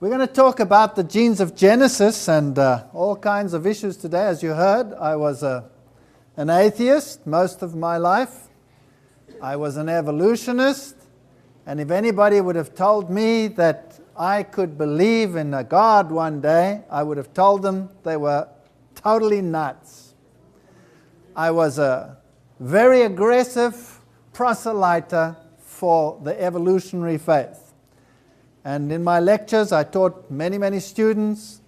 We're going to talk about the genes of Genesis and all kinds of issues today. As you heard, I was an atheist most of my life. I was an evolutionist. And if anybody would have told me that I could believe in a God one day, I would have told them they were totally nuts. I was a very aggressive proselyter for the evolutionary faith. And in my lectures, I taught many students,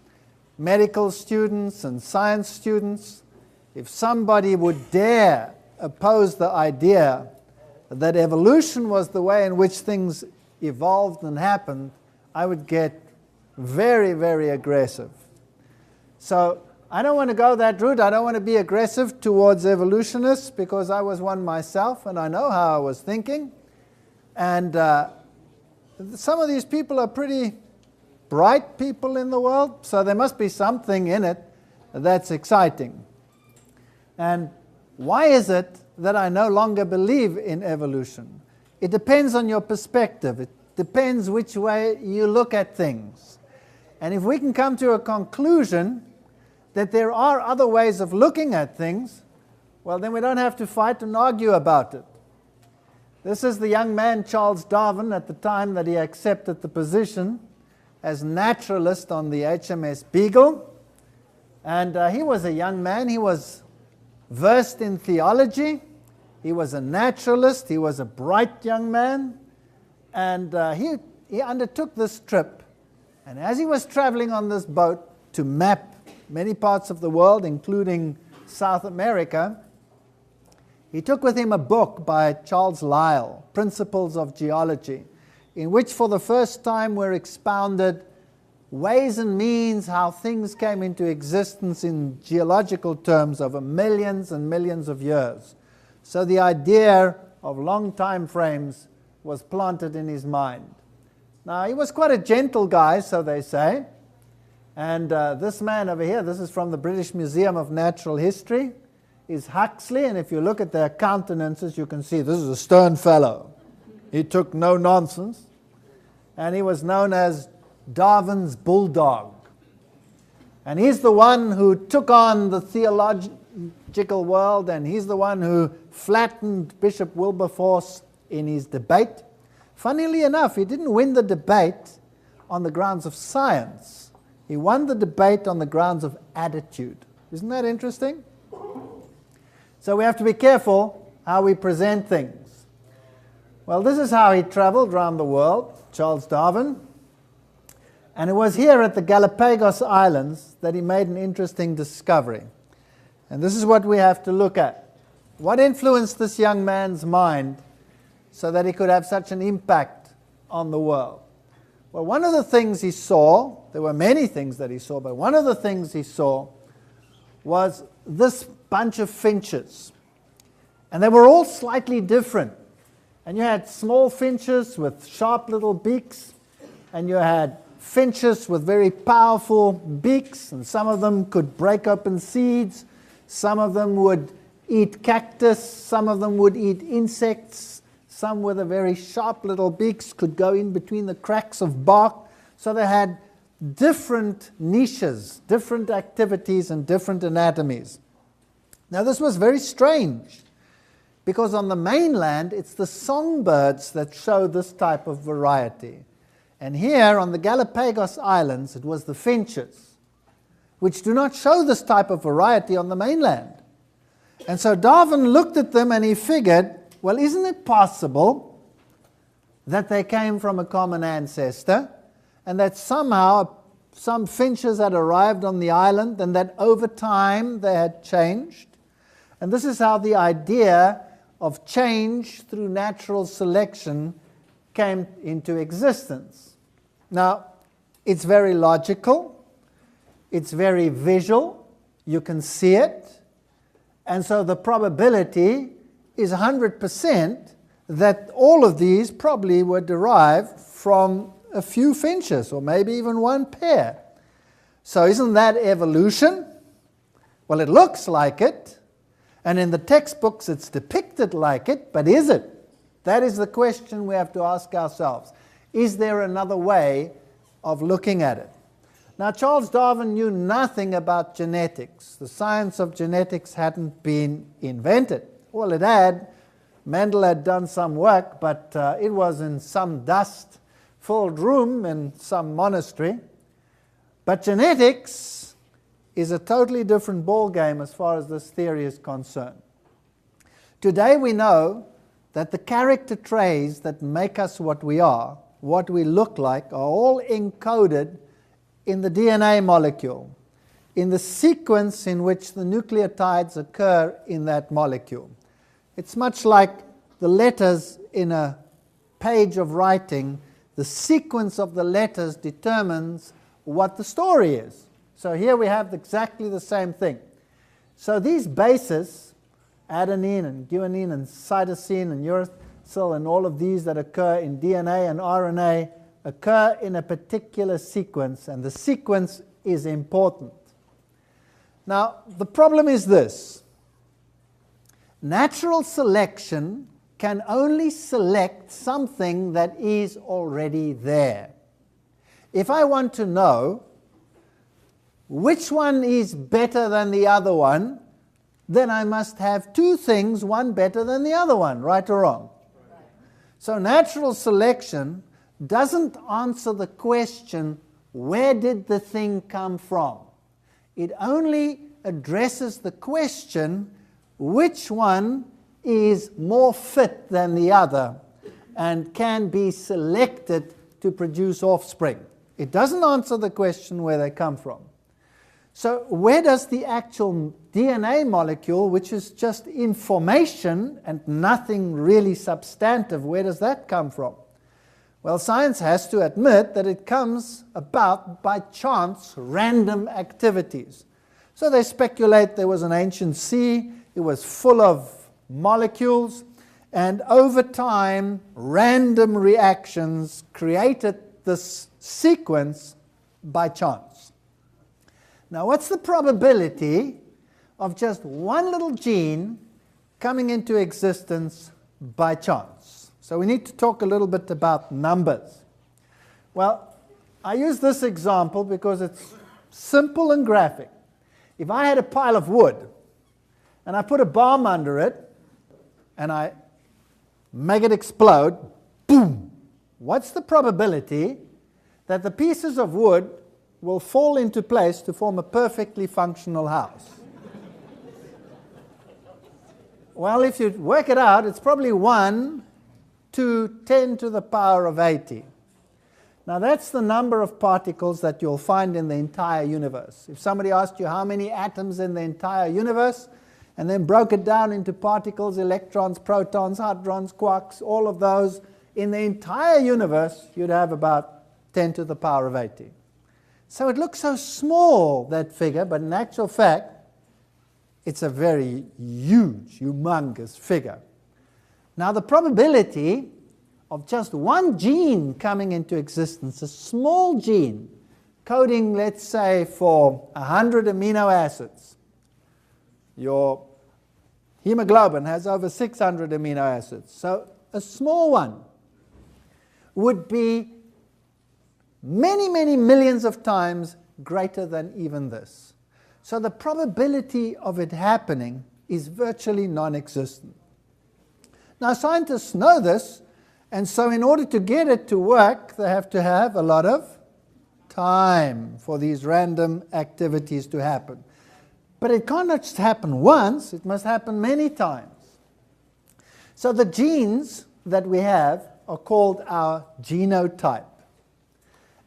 medical students and science students. If somebody would dare oppose the idea that evolution was the way in which things evolved and happened, I would get very aggressive. So I don't want to go that route. I don't want to be aggressive towards evolutionists because I was one myself and I know how I was thinking. And some of these people are pretty bright people in the world, so there must be something in it that's exciting. And why is it that I no longer believe in evolution? It depends on your perspective. It depends which way you look at things. And if we can come to a conclusion that there are other ways of looking at things, well, then we don't have to fight and argue about it. This is the young man Charles Darwin at the time that he accepted the position as naturalist on the HMS Beagle. And he was a young man. He was versed in theology. He was a naturalist. He was a bright young man. And he undertook this trip. And as he was traveling on this boat to map many parts of the world, including South America, he took with him a book by Charles Lyell, Principles of Geology, in which for the first time were expounded ways and means how things came into existence in geological terms over millions and millions of years. So the idea of long time frames was planted in his mind. Now, he was quite a gentle guy, so they say. And this man over here, this is from the British Museum of Natural History, is Huxley, and if you look at their countenances, you can see this is a stern fellow. He took no nonsense, and he was known as Darwin's bulldog. And he's the one who took on the theological world, and he's the one who flattened Bishop Wilberforce in his debate. Funnily enough, he didn't win the debate on the grounds of science. He won the debate on the grounds of attitude. Isn't that interesting? So we have to be careful how we present things. Well, this is how he traveled around the world, Charles Darwin. And it was here at the Galapagos Islands that he made an interesting discovery. And this is what we have to look at. What influenced this young man's mind so that he could have such an impact on the world? Well, one of the things he saw, there were many things that he saw, but one of the things he saw was this bunch of finches. And they were all slightly different. And you had small finches with sharp little beaks, and you had finches with very powerful beaks, and some of them could break open seeds, some of them would eat cactus, some of them would eat insects, some with a very sharp little beaks could go in between the cracks of bark. So they had different niches, different activities, and different anatomies. Now this was very strange, because on the mainland it's the songbirds that show this type of variety. And here on the Galapagos Islands it was the finches, which do not show this type of variety on the mainland. And so Darwin looked at them and he figured, well, isn't it possible that they came from a common ancestor, and that somehow some finches had arrived on the island and that over time they had changed? And this is how the idea of change through natural selection came into existence. Now, it's very logical, it's very visual, you can see it, and so the probability is 100% that all of these probably were derived from a few finches, or maybe even one pair. So isn't that evolution? Well, it looks like it. And in the textbooks it's depicted like it, but is it? That is the question we have to ask ourselves. Is there another way of looking at it. Now, Charles Darwin knew nothing about genetics. The science of genetics hadn't been invented. Well, it had. Mendel had done some work, but it was in some dust-filled room in some monastery. But genetics is a totally different ballgame as far as this theory is concerned. Today we know that the character traits that make us what we are, what we look like, are all encoded in the DNA molecule, in the sequence in which the nucleotides occur in that molecule. It's much like the letters in a page of writing. The sequence of the letters determines what the story is. So here we have exactly the same thing. So these bases, adenine and guanine and cytosine and uracil and all of these that occur in DNA and RNA occur in a particular sequence, and the sequence is important. Now, the problem is this. Natural selection can only select something that is already there. If I want to know which one is better than the other one, then I must have two things, one better than the other one, right or wrong? Right. So natural selection doesn't answer the question, where did the thing come from? It only addresses the question, which one is more fit than the other and can be selected to produce offspring. It doesn't answer the question where they come from. So where does the actual DNA molecule, which is just information and nothing really substantive, where does that come from? Well, science has to admit that it comes about by chance, random activities. So they speculate there was an ancient sea, it was full of molecules, and over time, random reactions created this sequence by chance. Now, what's the probability of just one little gene coming into existence by chance? So we need to talk a little bit about numbers. Well, I use this example because it's simple and graphic. If I had a pile of wood and I put a bomb under it and I make it explode, boom, what's the probability that the pieces of wood will fall into place to form a perfectly functional house? Well, if you work it out, it's probably 1 to 10 to the power of 80. Now that's the number of particles that you'll find in the entire universe. If somebody asked you how many atoms in the entire universe, and then broke it down into particles, electrons, protons, hadrons, quarks, all of those, in the entire universe, you'd have about 10 to the power of 80. So it looks so small, that figure, but in actual fact, it's a very huge, humongous figure. Now the probability of just one gene coming into existence, a small gene, coding, let's say, for 100 amino acids. Your hemoglobin has over 600 amino acids. So a small one would be many, many millions of times greater than even this. So the probability of it happening is virtually non-existent. Now scientists know this, and so in order to get it to work, they have to have a lot of time for these random activities to happen. But it can't just happen once, it must happen many times. So the genes that we have are called our genotype.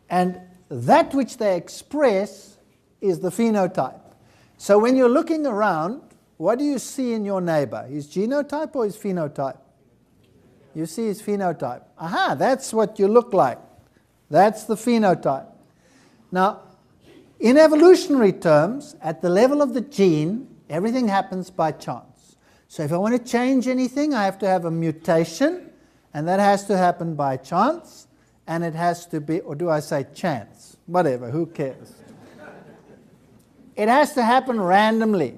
And that which they express is the phenotype. So when you're looking around, what do you see in your neighbor? His genotype or his phenotype? You see his phenotype. Aha, that's what you look like. That's the phenotype. Now, in evolutionary terms, at the level of the gene, everything happens by chance. So if I want to change anything, I have to have a mutation, and that has to happen by chance, and it has to be, or do I say chance? Whatever, who cares? It has to happen randomly.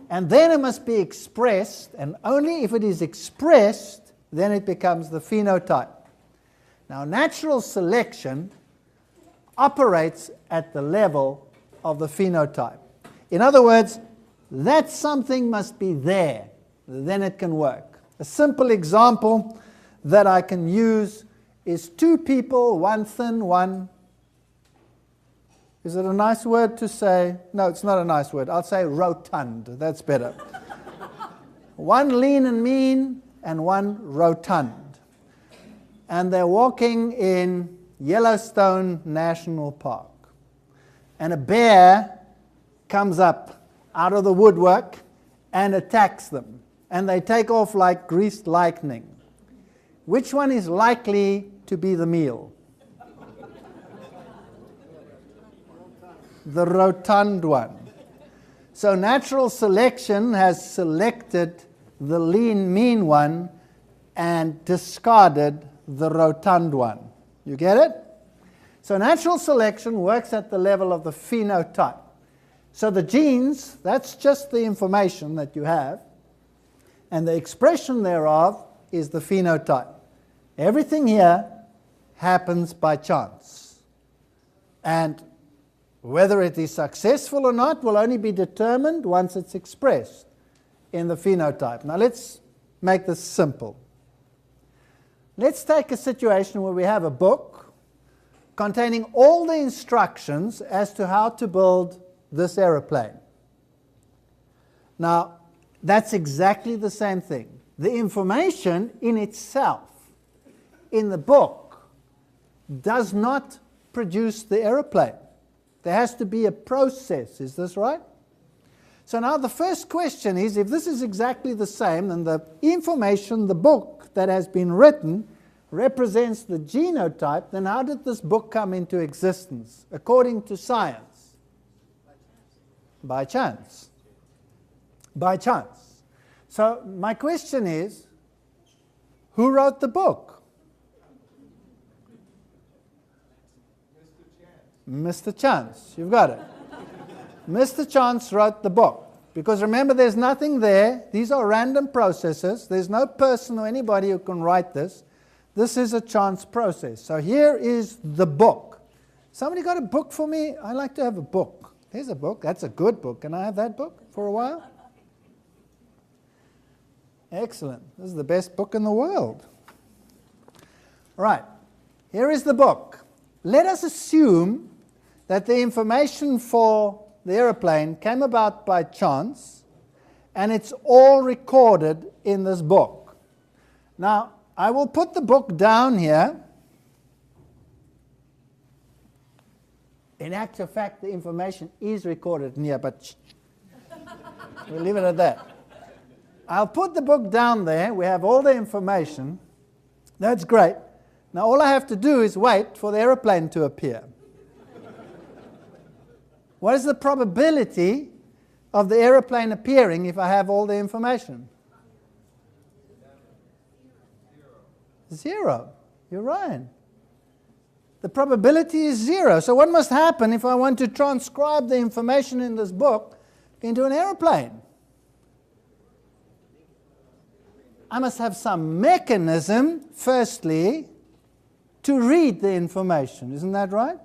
And then it must be expressed, and only if it is expressed, then it becomes the phenotype. Now, natural selection operates at the level of the phenotype. In other words, that something must be there, then it can work. A simple example that I can use is two people, one thin, one... Is it a nice word to say? No, it's not a nice word. I'll say rotund. That's better. One lean and mean and one rotund. And they're walking in Yellowstone National Park. And a bear comes up out of the woodwork and attacks them. And they take off like greased lightning. Which one is likely to be the meal? The rotund one. So natural selection has selected the lean, mean one and discarded the rotund one. You get it? So natural selection works at the level of the phenotype. So the genes, that's just the information that you have, and the expression thereof is the phenotype. Everything here happens by chance. And whether it is successful or not will only be determined once it's expressed in the phenotype. Now let's make this simple. Let's take a situation where we have a book containing all the instructions as to how to build this aeroplane. Now, that's exactly the same thing. The information in itself in the book does not produce the aeroplane. There has to be a process. Is this right? So now the first question is, if this is exactly the same, then the information, the book that has been written represents the genotype, then how did this book come into existence according to science? By chance. By chance. So my question is, who wrote the book? Mr. Chance. You've got it. Mr. Chance wrote the book. Because remember, there's nothing there. These are random processes. There's no person or anybody who can write this. This is a chance process. So here is the book. Somebody got a book for me? I like to have a book. There's a book. That's a good book. Can I have that book for a while? Excellent. This is the best book in the world. Right. Here is the book. Let us assume that the information for the aeroplane came about by chance, and it's all recorded in this book. Now, I will put the book down here. In actual fact, the information is recorded in here, but we'll leave it at that. I'll put the book down there. We have all the information. That's great. Now, all I have to do is wait for the aeroplane to appear. What is the probability of the aeroplane appearing if I have all the information? 0. You're right. The probability is 0. So what must happen if I want to transcribe the information in this book into an aeroplane? I must have some mechanism, firstly, to read the information. Isn't that right?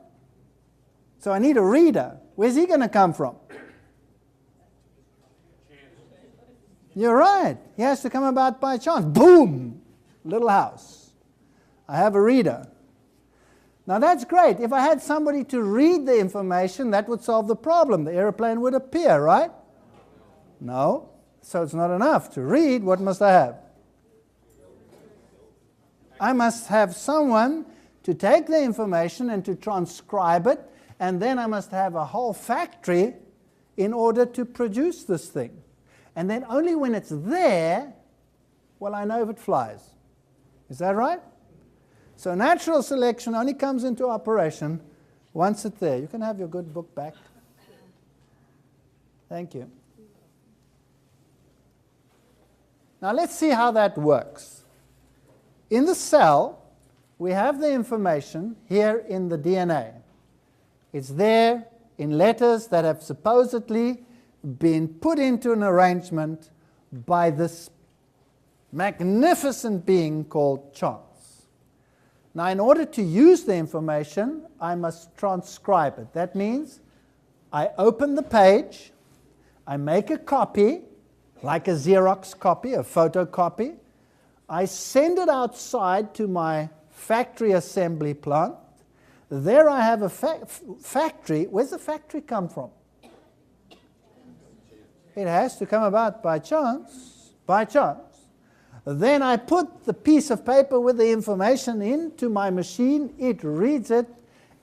So I need a reader. Where's he going to come from? You're right. He has to come about by chance. Boom! Little house. I have a reader. Now that's great. If I had somebody to read the information, that would solve the problem. The airplane would appear, right? No. So it's not enough to read. What must I have? I must have someone to take the information and to transcribe it, and then I must have a whole factory in order to produce this thing. And then only when it's there will I know if it flies. Is that right? So natural selection only comes into operation once it's there. You can have your good book back. Thank you. Now let's see how that works. In the cell, we have the information here in the DNA. It's there in letters that have supposedly been put into an arrangement by this magnificent being called chance. Now, in order to use the information, I must transcribe it. That means I open the page, I make a copy, like a Xerox copy, a photocopy. I send it outside to my factory assembly plant. There I have a factory. Where's the factory come from? It has to come about by chance. By chance. Then I put the piece of paper with the information into my machine. It reads it,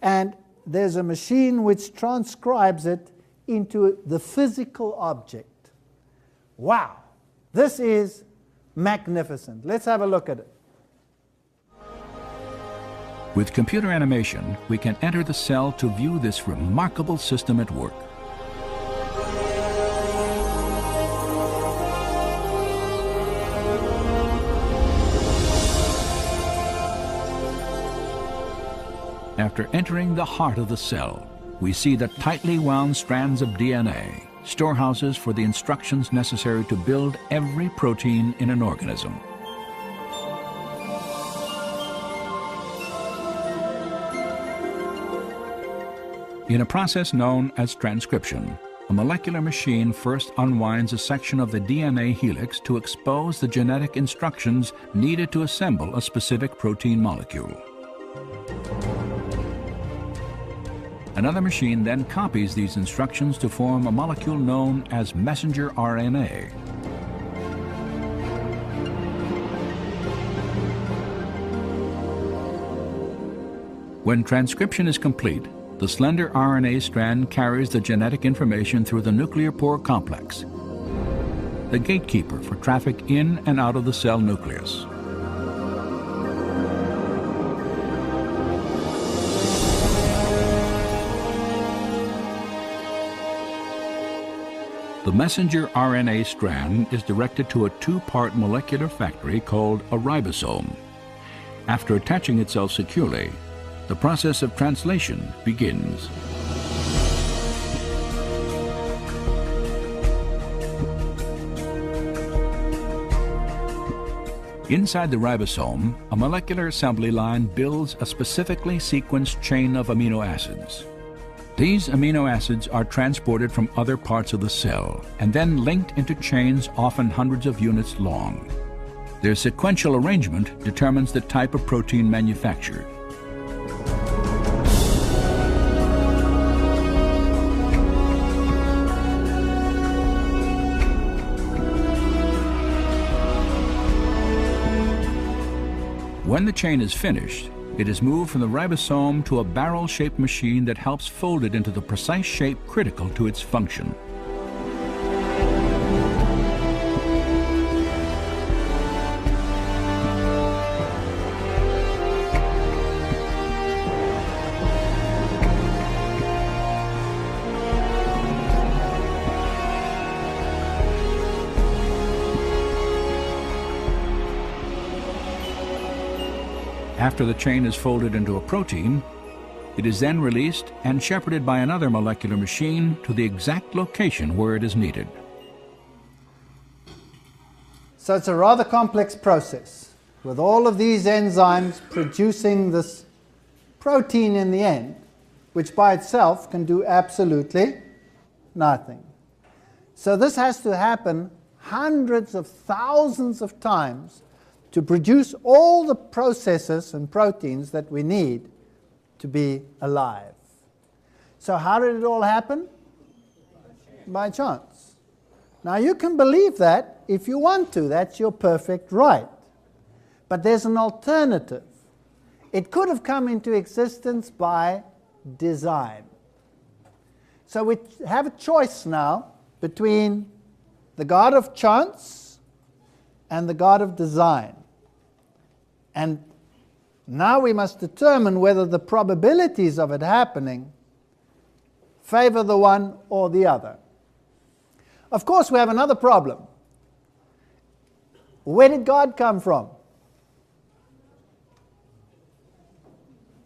and there's a machine which transcribes it into the physical object. Wow! This is magnificent. Let's have a look at it. With computer animation, we can enter the cell to view this remarkable system at work. After entering the heart of the cell, we see the tightly wound strands of DNA, storehouses for the instructions necessary to build every protein in an organism. In a process known as transcription, a molecular machine first unwinds a section of the DNA helix to expose the genetic instructions needed to assemble a specific protein molecule. Another machine then copies these instructions to form a molecule known as messenger RNA. When transcription is complete, the slender RNA strand carries the genetic information through the nuclear pore complex, the gatekeeper for traffic in and out of the cell nucleus. The messenger RNA strand is directed to a two-part molecular factory called a ribosome. After attaching itself securely, the process of translation begins. Inside the ribosome, a molecular assembly line builds a specifically sequenced chain of amino acids. These amino acids are transported from other parts of the cell and then linked into chains often hundreds of units long. Their sequential arrangement determines the type of protein manufactured. When the chain is finished, it is moved from the ribosome to a barrel-shaped machine that helps fold it into the precise shape critical to its function. After the chain is folded into a protein, it is then released and shepherded by another molecular machine to the exact location where it is needed. So it's a rather complex process, with all of these enzymes producing this protein in the end, which by itself can do absolutely nothing. So this has to happen hundreds of thousands of times to produce all the processes and proteins that we need to be alive. So how did it all happen? By chance. Now you can believe that if you want to. That's your perfect right. But there's an alternative. It could have come into existence by design. So we have a choice now between the God of chance and the God of design. And now we must determine whether the probabilities of it happening favor the one or the other. Of course, we have another problem. Where did God come from?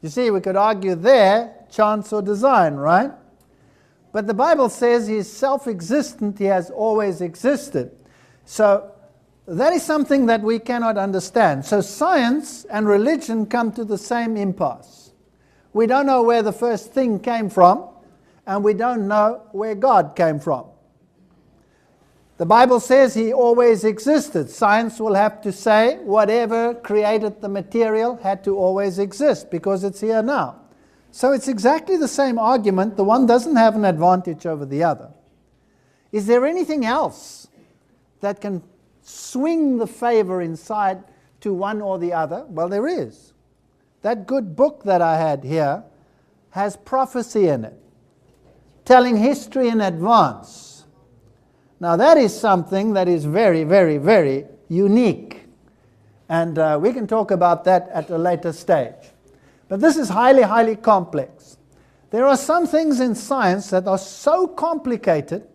You see, we could argue there, chance or design, right? But the Bible says He is self-existent, He has always existed. So That is something that we cannot understand. So science and religion come to the same impasse. We don't know where the first thing came from, and we don't know where God came from. The Bible says He always existed. Science will have to say whatever created the material had to always exist because it's here now. So it's exactly the same argument. The one doesn't have an advantage over the other. Is there anything else that can swing the favor inside to one or the other? Well, there is. That good book that I had here has prophecy in it, telling history in advance. Now that is something that is very, very, very unique. And we can talk about that at a later stage. But this is highly, highly complex. There are some things in science that are so complicated,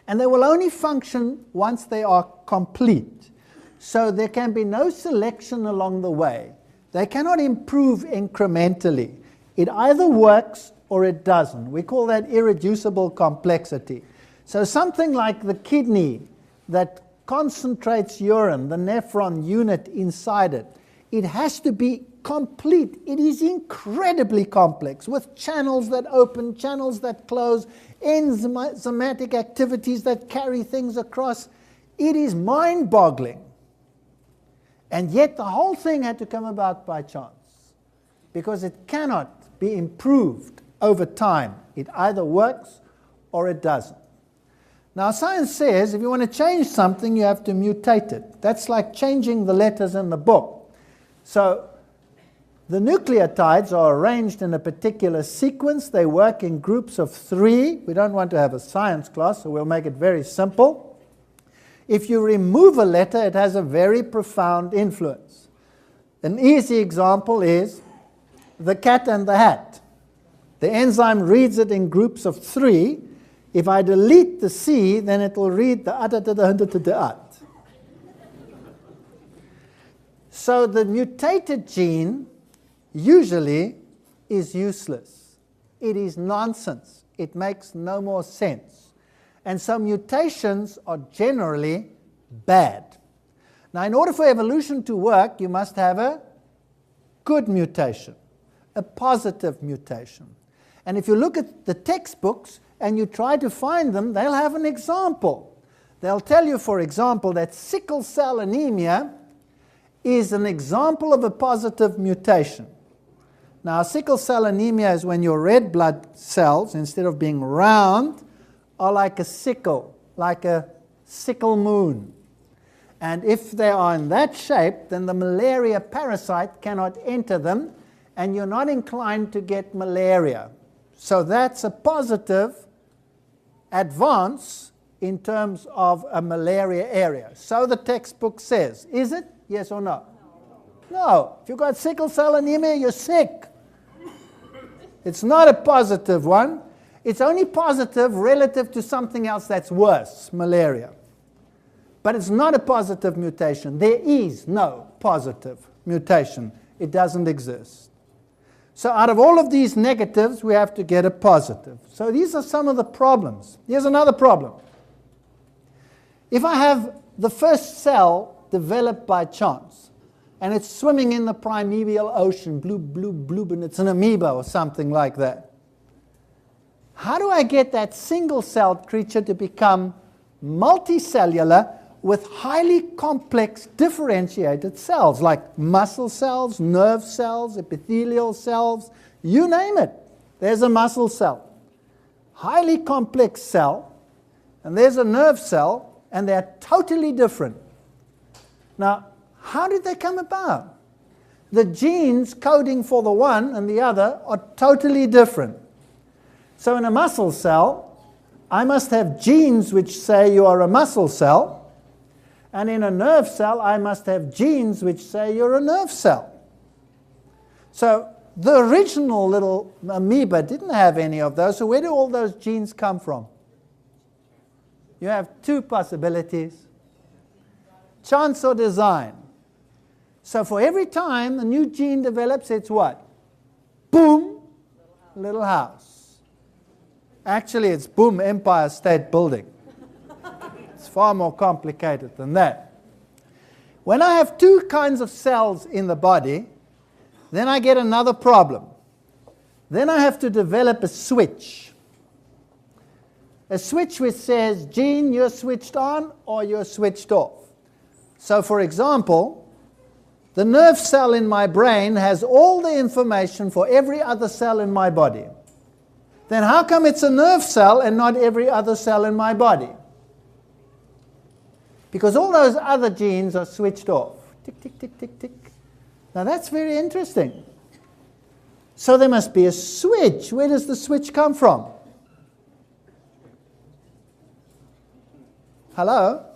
and they will only function once they are complete. So there can be no selection along the way. They cannot improve incrementally. It either works or it doesn't. We call that irreducible complexity. So something like the kidney that concentrates urine, the nephron unit inside it, it has to be complete. It is incredibly complex with channels that open, channels that close, enzymatic activities that carry things across. It is mind-boggling. And yet the whole thing had to come about by chance because it cannot be improved over time. It either works or it doesn't. Now science says if you want to change something, you have to mutate it. That's like changing the letters in the book. So the nucleotides are arranged in a particular sequence. They work in groups of 3. We don't want to have a science class, so we'll make it very simple. If you remove a letter, it has a very profound influence. An easy example is the cat and the hat. The enzyme reads it in groups of 3. If I delete the C, then it will read the at. So the mutated gene usually is useless. It is nonsense. It makes no more sense. And so mutations are generally bad. Now, in order for evolution to work, you must have a good mutation, a positive mutation. And if you look at the textbooks and you try to find them, they'll have an example. They'll tell you, for example, that sickle cell anemia is an example of a positive mutation. Now, sickle cell anemia is when your red blood cells, instead of being round, are like a sickle moon. And if they are in that shape, then the malaria parasite cannot enter them, and you're not inclined to get malaria. So that's a positive advance in terms of a malaria area. So the textbook says. Is it? Yes or no? No. If you've got sickle cell anemia, you're sick. It's not a positive one. It's only positive relative to something else that's worse, malaria. But it's not a positive mutation. There is no positive mutation. It doesn't exist. So out of all of these negatives, we have to get a positive. So these are some of the problems. Here's another problem. If I have the first cell developed by chance, and it's swimming in the primeval ocean, bloop, bloop, bloop, and it's an amoeba or something like that, how do I get that single-celled creature to become multicellular with highly complex differentiated cells, like muscle cells, nerve cells, epithelial cells, you name it. There's a muscle cell. Highly complex cell, and there's a nerve cell, and they're totally different. Now, how did they come about? The genes coding for the one and the other are totally different. So in a muscle cell, I must have genes which say you are a muscle cell, and in a nerve cell, I must have genes which say you're a nerve cell. So the original little amoeba didn't have any of those, so where do all those genes come from? You have 2 possibilities: chance or design. So for every time a new gene develops, it's what? Boom, little house. Actually, it's boom, Empire State Building. It's far more complicated than that. When I have two kinds of cells in the body, then I get another problem. Then I have to develop a switch. A switch which says, gene, you're switched on or you're switched off. So for example, the nerve cell in my brain has all the information for every other cell in my body. Then how come it's a nerve cell and not every other cell in my body? Because all those other genes are switched off. Tick, tick, tick, tick, tick. Now that's very interesting. So there must be a switch. Where does the switch come from? Hello?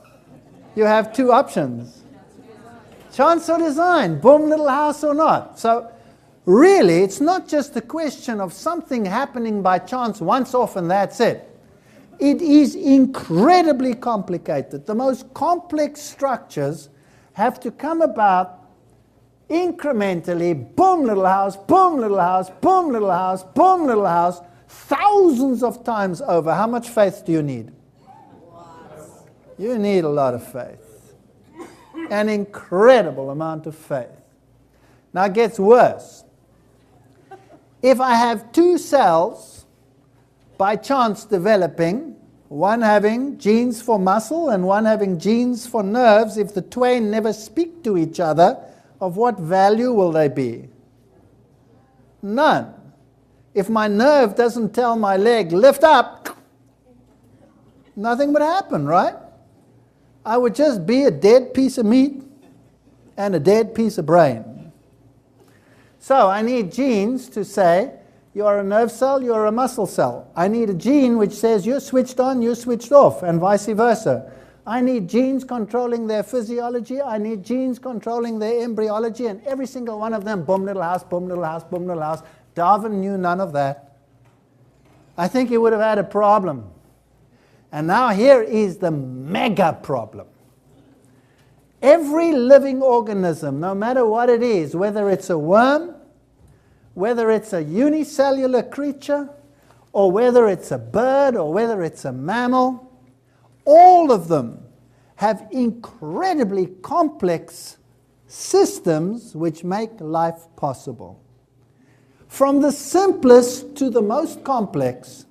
You have two options. Chance or design, boom, little house or not. So really, it's not just a question of something happening by chance once off and that's it. It is incredibly complicated. The most complex structures have to come about incrementally, boom, little house, boom, little house, boom, little house, boom, little house, thousands of times over. How much faith do you need? You need a lot of faith. An incredible amount of faith. Now it gets worse. If I have two cells by chance developing, one having genes for muscle and one having genes for nerves, if the twain never speak to each other, of what value will they be? None. If my nerve doesn't tell my leg, lift up, nothing would happen, right? I would just be a dead piece of meat and a dead piece of brain. So I need genes to say, you are a nerve cell, you are a muscle cell. I need a gene which says you're switched on, you're switched off, and vice versa. I need genes controlling their physiology, I need genes controlling their embryology, and every single one of them, boom, little house, boom, little house, boom, little house. Darwin knew none of that. I think he would have had a problem. And now here is the mega problem. Every living organism, no matter what it is, whether it's a worm, whether it's a unicellular creature, or whether it's a bird, or whether it's a mammal, all of them have incredibly complex systems which make life possible. From the simplest to the most complex,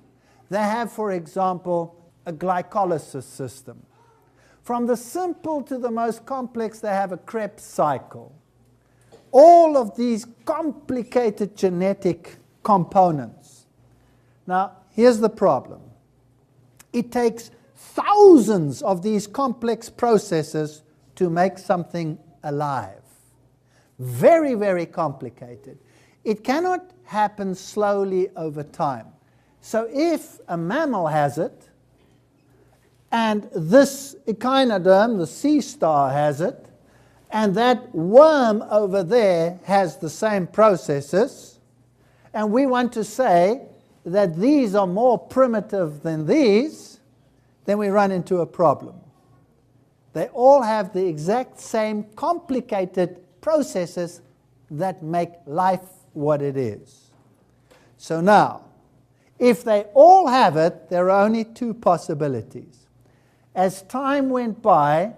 they have, for example, a glycolysis system. From the simple to the most complex, they have a Krebs cycle. All of these complicated genetic components. Now, here's the problem. It takes thousands of these complex processes to make something alive. Very, very complicated. It cannot happen slowly over time. So if a mammal has it, and this echinoderm, the sea star, has it, and that worm over there has the same processes, and we want to say that these are more primitive than these, then we run into a problem. They all have the exact same complicated processes that make life what it is. So now, if they all have it, there are only two possibilities. As time went by,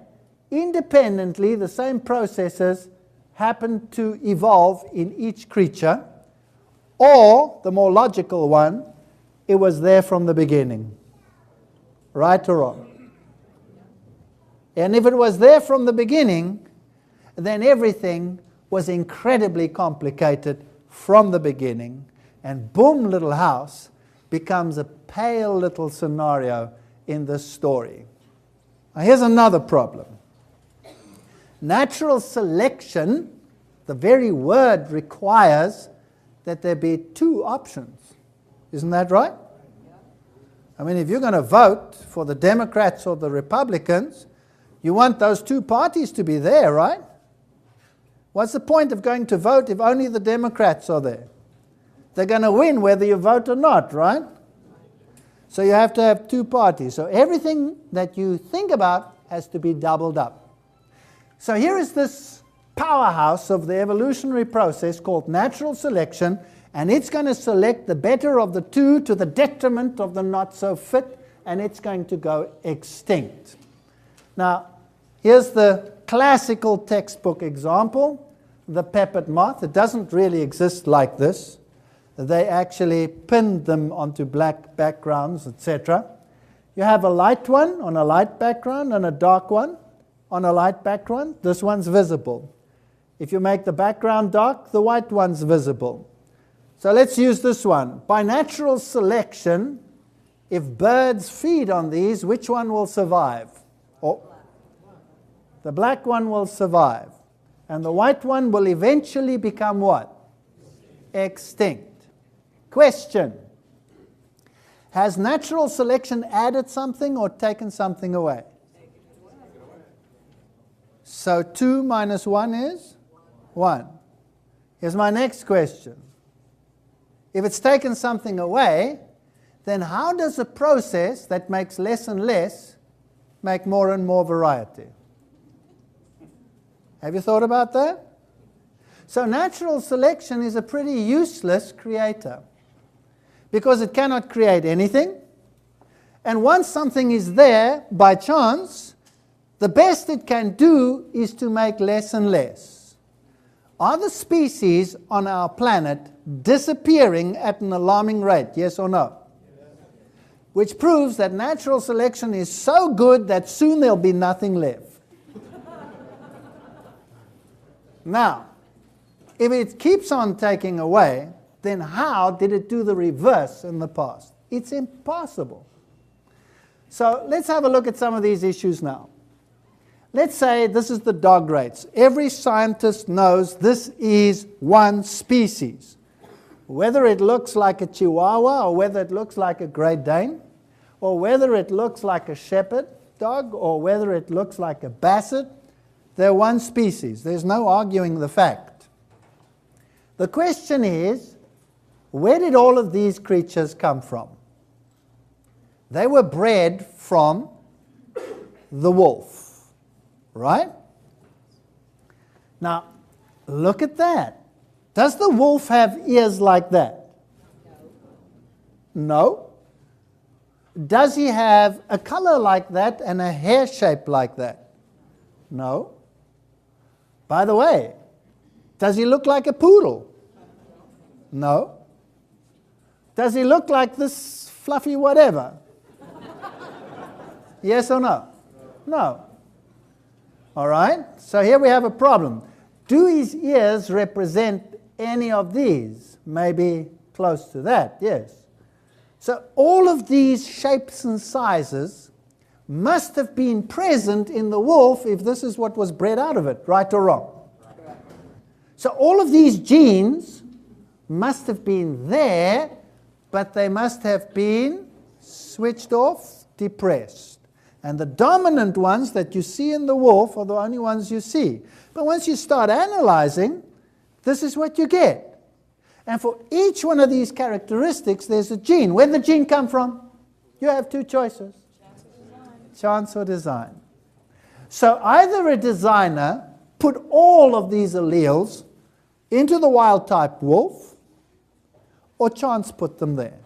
independently, the same processes happened to evolve in each creature, or, the more logical one, it was there from the beginning. Right or wrong? And if it was there from the beginning, then everything was incredibly complicated from the beginning, and boom, little house becomes a pale little scenario in this story. Now here's another problem. Natural selection, the very word requires that there be two options. Isn't that right? I mean, if you're going to vote for the Democrats or the Republicans, you want those two parties to be there, right? What's the point of going to vote if only the Democrats are there? They're going to win whether you vote or not, right? So you have to have two parties. So everything that you think about has to be doubled up. So here is this powerhouse of the evolutionary process called natural selection, and it's going to select the better of the two to the detriment of the not so fit, and it's going to go extinct. Now, here's the classical textbook example, the peppered moth. It doesn't really exist like this. They actually pinned them onto black backgrounds, etc. You have a light one on a light background and a dark one on a light background. This one's visible. If you make the background dark, the white one's visible. So let's use this one. By natural selection, if birds feed on these, which one will survive? Oh, the black one will survive. And the white one will eventually become what? Extinct. Question. Has natural selection added something or taken something away? So 2 minus 1 is 1. Here's my next question. If it's taken something away, then how does a process that makes less and less make more and more variety? Have you thought about that? So natural selection is a pretty useless creator because it cannot create anything. And once something is there by chance, the best it can do is to make less and less. Are the species on our planet disappearing at an alarming rate, yes or no? Yes. Which proves that natural selection is so good that soon there'll be nothing left. Now, if it keeps on taking away, then how did it do the reverse in the past? It's impossible. So let's have a look at some of these issues now. Let's say this is the dog rates. Every scientist knows this is one species. Whether it looks like a Chihuahua, or whether it looks like a Great Dane, or whether it looks like a shepherd dog, or whether it looks like a Basset, they're one species. There's no arguing the fact. The question is, where did all of these creatures come from? They were bred from the wolf, right? Now, look at that. Does the wolf have ears like that? No. Does he have a color like that and a hair shape like that? No. By the way, does he look like a poodle? No. Does he look like this fluffy whatever? Yes or no? No. All right, so here we have a problem. Do his ears represent any of these? Maybe close to that, yes. So all of these shapes and sizes must have been present in the wolf if this is what was bred out of it, right or wrong? Right. So all of these genes must have been there, but they must have been switched off, depressed. And the dominant ones that you see in the wolf are the only ones you see. But once you start analyzing, this is what you get. And for each one of these characteristics, there's a gene. Where did the gene come from? You have two choices. Chance or design. So either a designer put all of these alleles into the wild-type wolf, or chance put them there.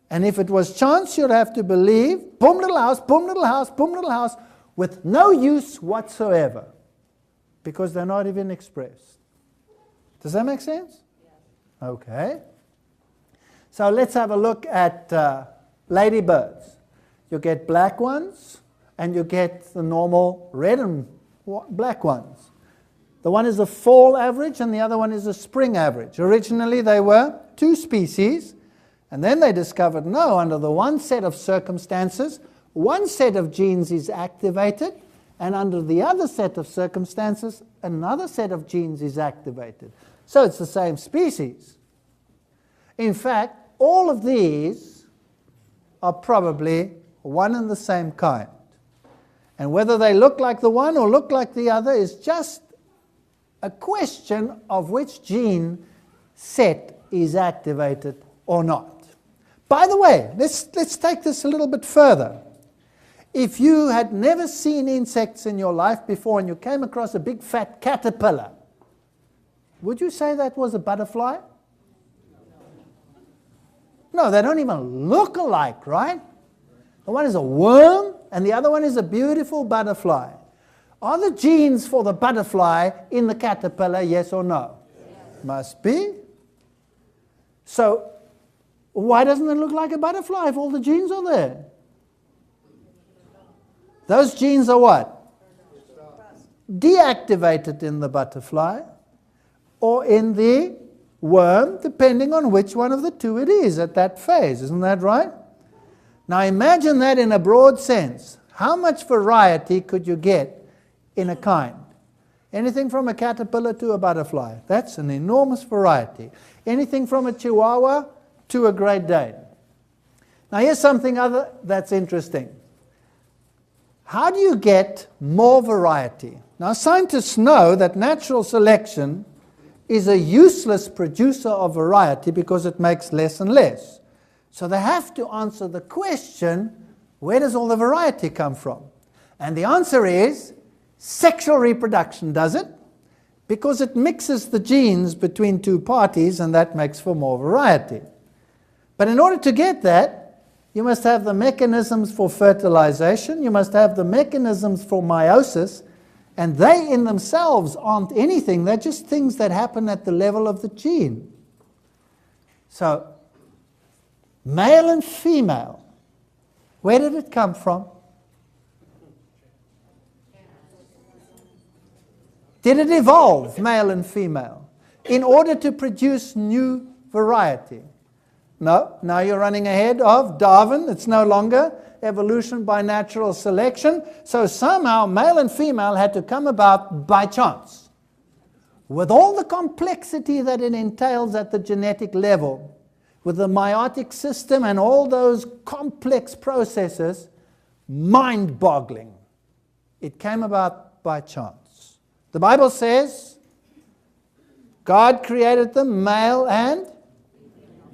And if it was chance, you'd have to believe, boom, little house, boom, little house, boom, little house, with no use whatsoever, because they're not even expressed. Does that make sense? Yes. Okay. So let's have a look at ladybirds. You get black ones, and you get the normal red and black ones. The one is a fall average, and the other one is a spring average. Originally, they were two species, and then they discovered, no, under the one set of circumstances, one set of genes is activated, and under the other set of circumstances, another set of genes is activated. So it's the same species. In fact, all of these are probably one and the same kind. And whether they look like the one or look like the other is just a question of which gene set is activated or not. By the way, let's take this a little bit further. If you had never seen insects in your life before and you came across a big fat caterpillar, would you say that was a butterfly? No, they don't even look alike, right? The one is a worm and the other one is a beautiful butterfly. Are the genes for the butterfly in the caterpillar, yes or no? Yes. Must be. So, why doesn't it look like a butterfly if all the genes are there? Those genes are what? Deactivated in the butterfly or in the worm, depending on which one of the two it is at that phase. Isn't that right? Now imagine that in a broad sense. How much variety could you get in a kind? Anything from a caterpillar to a butterfly. That's an enormous variety. Anything from a chihuahua to a Great Dane. Now here's something other that's interesting. How do you get more variety? Now scientists know that natural selection is a useless producer of variety because it makes less and less. So they have to answer the question, where does all the variety come from? And the answer is sexual reproduction, does it? Because it mixes the genes between two parties and that makes for more variety. But in order to get that, you must have the mechanisms for fertilization, you must have the mechanisms for meiosis, and they in themselves aren't anything, they're just things that happen at the level of the gene. So, male and female, where did it come from? Did it evolve, male and female, in order to produce new variety? No, now you're running ahead of Darwin. It's no longer evolution by natural selection. So somehow male and female had to come about by chance. With all the complexity that it entails at the genetic level, with the meiotic system and all those complex processes, mind-boggling. It came about by chance. The Bible says God created them male and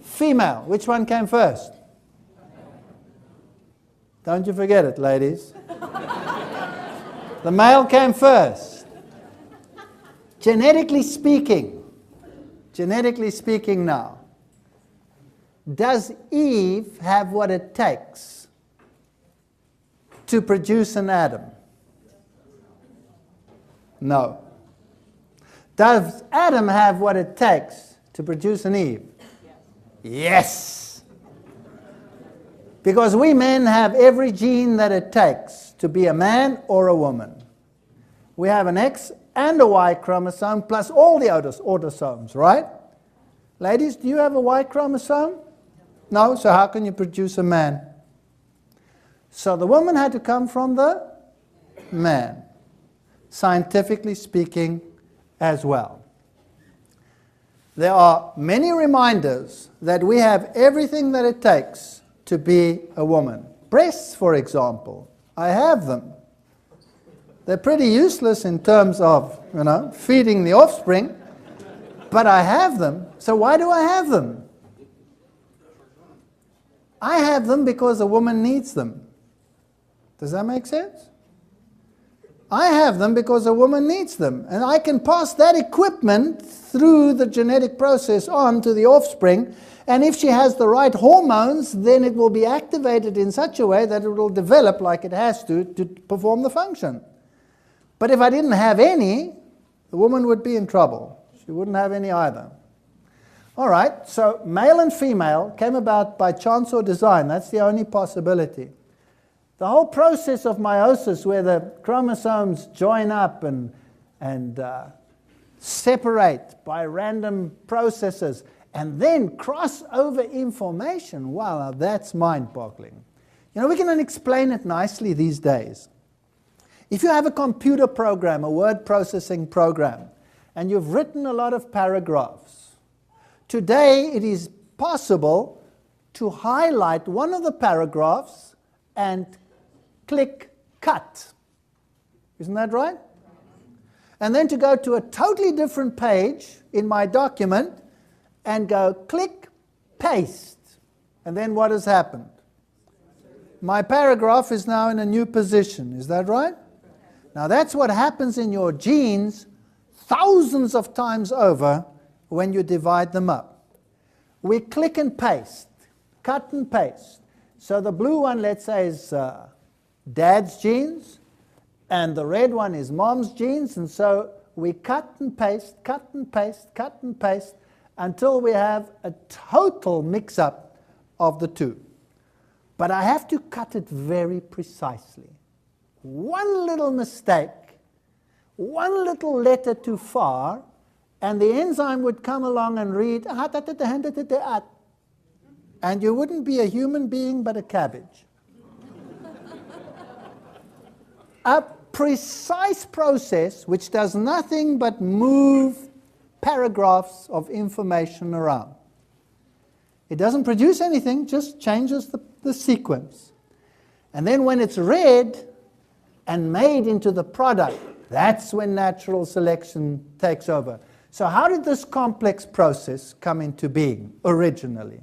female. Which one came first? Don't you forget it, ladies. The male came first. Genetically speaking now, does Eve have what it takes to produce an Adam? No. Does Adam have what it takes to produce an Eve? Yes. Because we men have every gene that it takes to be a man or a woman. We have an X and a Y chromosome plus all the autosomes, right? Ladies, do you have a Y chromosome? No, so how can you produce a man? So the woman had to come from the man, scientifically speaking as well. There are many reminders that we have everything that it takes to be a woman. Breasts, for example, I have them. They're pretty useless in terms of, feeding the offspring, but I have them. So why do I have them? I have them because a woman needs them. Does that make sense? I have them because a woman needs them. And I can pass that equipment through the genetic process on to the offspring. And if she has the right hormones, then it will be activated in such a way that it will develop like it has to perform the function. But if I didn't have any, the woman would be in trouble. She wouldn't have any either. All right, so male and female came about by chance or design. That's the only possibility. The whole process of meiosis, where the chromosomes join up and separate by random processes, and then cross over information, wow, that's mind-boggling. We can explain it nicely these days. If you have a computer program, a word processing program, and you've written a lot of paragraphs, today it is possible to highlight one of the paragraphs and click cut. Isn't that right? And then to go to a totally different page in my document and go click paste. And then what has happened? My paragraph is now in a new position. Is that right? Now that's what happens in your genes thousands of times over when you divide them up. We click and paste, cut and paste. So the blue one, let's say, is Dad's genes, and the red one is mom's genes, and so we cut and paste, cut and paste, cut and paste, until we have a total mix-up of the two. But I have to cut it very precisely. One little mistake, one little letter too far, and the enzyme would come along and read, and you wouldn't be a human being but a cabbage. A precise process which does nothing but move paragraphs of information around. It doesn't produce anything, just changes the sequence. And then when it's read and made into the product, that's when natural selection takes over. So how did this complex process come into being originally?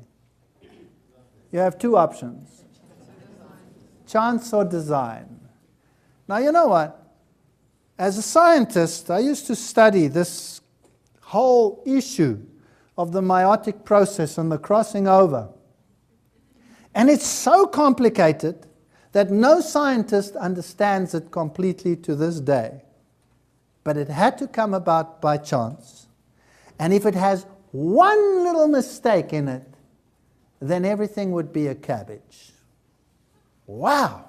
You have two options: chance or design. Now, you know what? As a scientist, I used to study this whole issue of the meiotic process and the crossing over. And it's so complicated that no scientist understands it completely to this day. But it had to come about by chance. And if it has one little mistake in it, then everything would be a cabbage. Wow,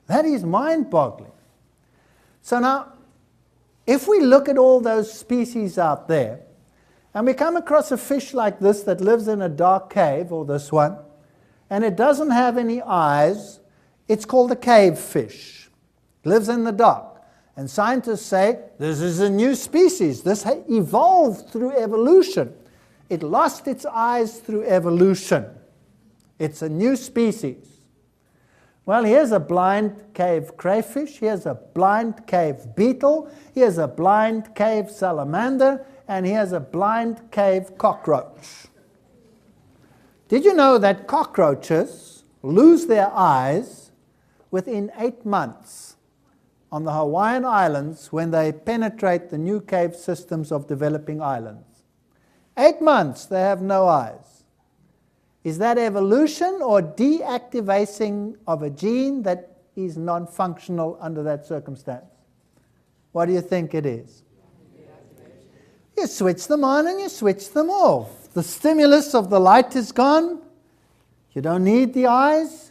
that is mind-boggling. So now, if we look at all those species out there, and we come across a fish like this that lives in a dark cave, or this one, and it doesn't have any eyes, it's called a cave fish. It lives in the dark. And scientists say, this is a new species. This evolved through evolution. It lost its eyes through evolution. It's a new species. Well, here's a blind cave crayfish, here's a blind cave beetle, here's a blind cave salamander, and here's a blind cave cockroach. Did you know that cockroaches lose their eyes within 8 months on the Hawaiian Islands when they penetrate the new cave systems of developing islands? 8 months they have no eyes. Is that evolution or deactivating of a gene that is non-functional under that circumstance? What do you think it is? You switch them on and you switch them off. The stimulus of the light is gone. You don't need the eyes.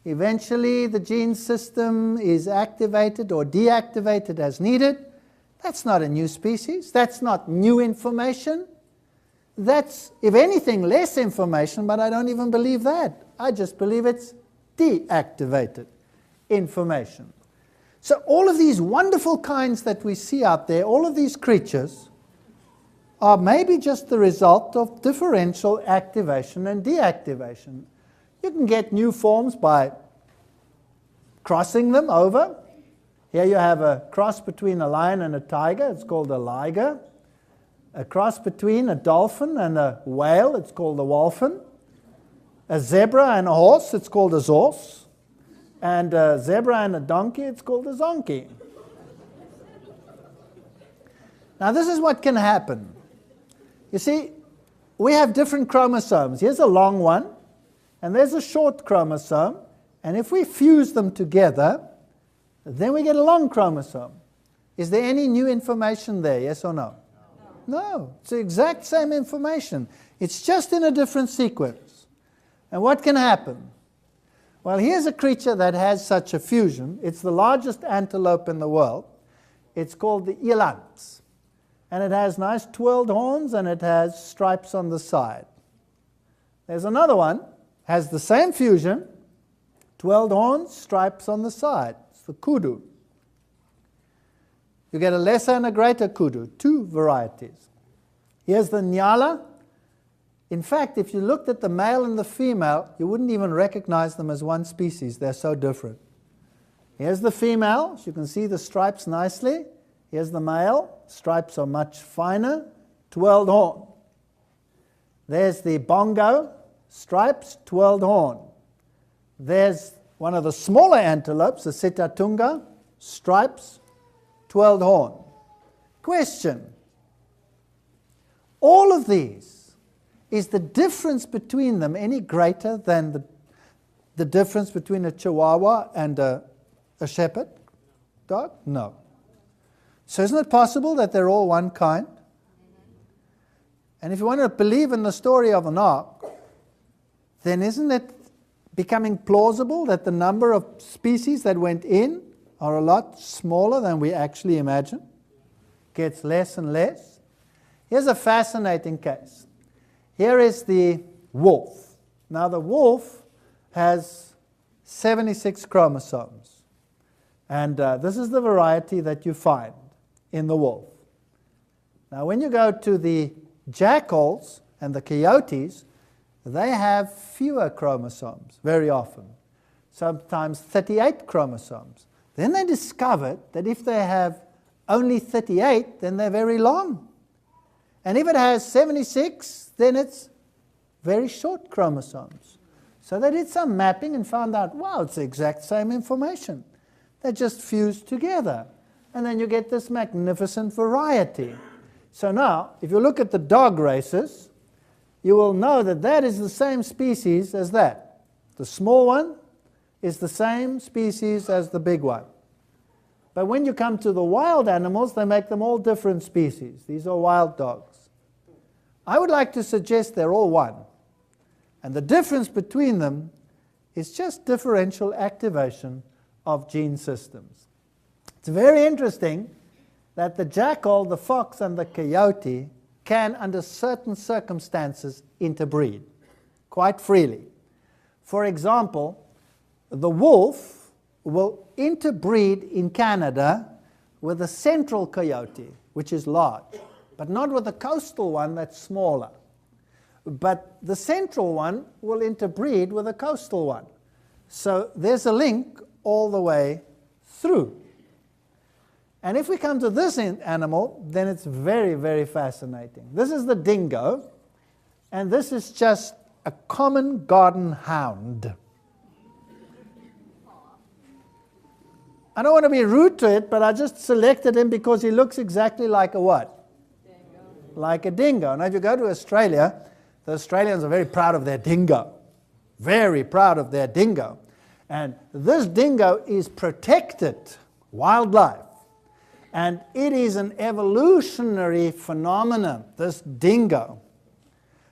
Eventually the gene system is activated or deactivated as needed. That's not a new species. That's not new information. That's, if anything, less information, but I don't even believe that. I just believe it's deactivated information. So all of these wonderful kinds that we see out there, all of these creatures, are maybe just the result of differential activation and deactivation. You can get new forms by crossing them over. Here you have a cross between a lion and a tiger. It's called a liger. A cross between a dolphin and a whale, it's called a wholphin. A zebra and a horse, it's called a zorse. And a zebra and a donkey, it's called a zonkey. Now this is what can happen. You see, we have different chromosomes. Here's a long one, and there's a short chromosome. And if we fuse them together, then we get a long chromosome. Is there any new information there, yes or no? No, it's the exact same information. It's just in a different sequence. And what can happen? Well, here's a creature that has such a fusion. It's the largest antelope in the world. It's called the eland. And it has nice twirled horns and it has stripes on the side. There's another one, has the same fusion, twirled horns, stripes on the side. It's the kudu. You get a lesser and a greater kudu, 2 varieties. Here's the nyala. In fact, if you looked at the male and the female, you wouldn't even recognize them as one species. They're so different. Here's the female. You can see the stripes nicely. Here's the male. Stripes are much finer. Twirled horn. There's the bongo. Stripes, twirled horn. There's one of the smaller antelopes, the sitatunga. Stripes, twirled horn. Question. All of these, is the difference between them any greater than the difference between a chihuahua and a shepherd? dog? No. So isn't it possible that they're all one kind? And if you want to believe in the story of an ark, then isn't it becoming plausible that the number of species that went in are a lot smaller than we actually imagine? Gets less and less. Here's a fascinating case. Here is the wolf. Now the wolf has 76 chromosomes. And this is the variety that you find in the wolf. Now when you go to the jackals and the coyotes, they have fewer chromosomes very often, sometimes 38 chromosomes. Then they discovered that if they have only 38, then they're very long. And if it has 76, then it's very short chromosomes. So they did some mapping and found out, wow, it's the exact same information. They're just fused together. And then you get this magnificent variety. So now, if you look at the dog races, you will know that that is the same species as that. The small one is the same species as the big one. But when you come to the wild animals, they make them all different species. These are wild dogs. I would like to suggest they're all one. And the difference between them is just differential activation of gene systems. It's very interesting that the jackal, the fox, and the coyote can, under certain circumstances, interbreed quite freely. For example, the wolf will interbreed in Canada with a central coyote, which is large, but not with a coastal one that's smaller. But the central one will interbreed with a coastal one. So there's a link all the way through. And if we come to this animal, then it's very, very fascinating. This is the dingo, and this is just a common garden hound. I don't want to be rude to it, but I just selected him because he looks exactly like a what? Dingo. Like a dingo. Now if you go to Australia, the Australians are very proud of their dingo. Very proud of their dingo. And this dingo is protected wildlife. And it is an evolutionary phenomenon, this dingo.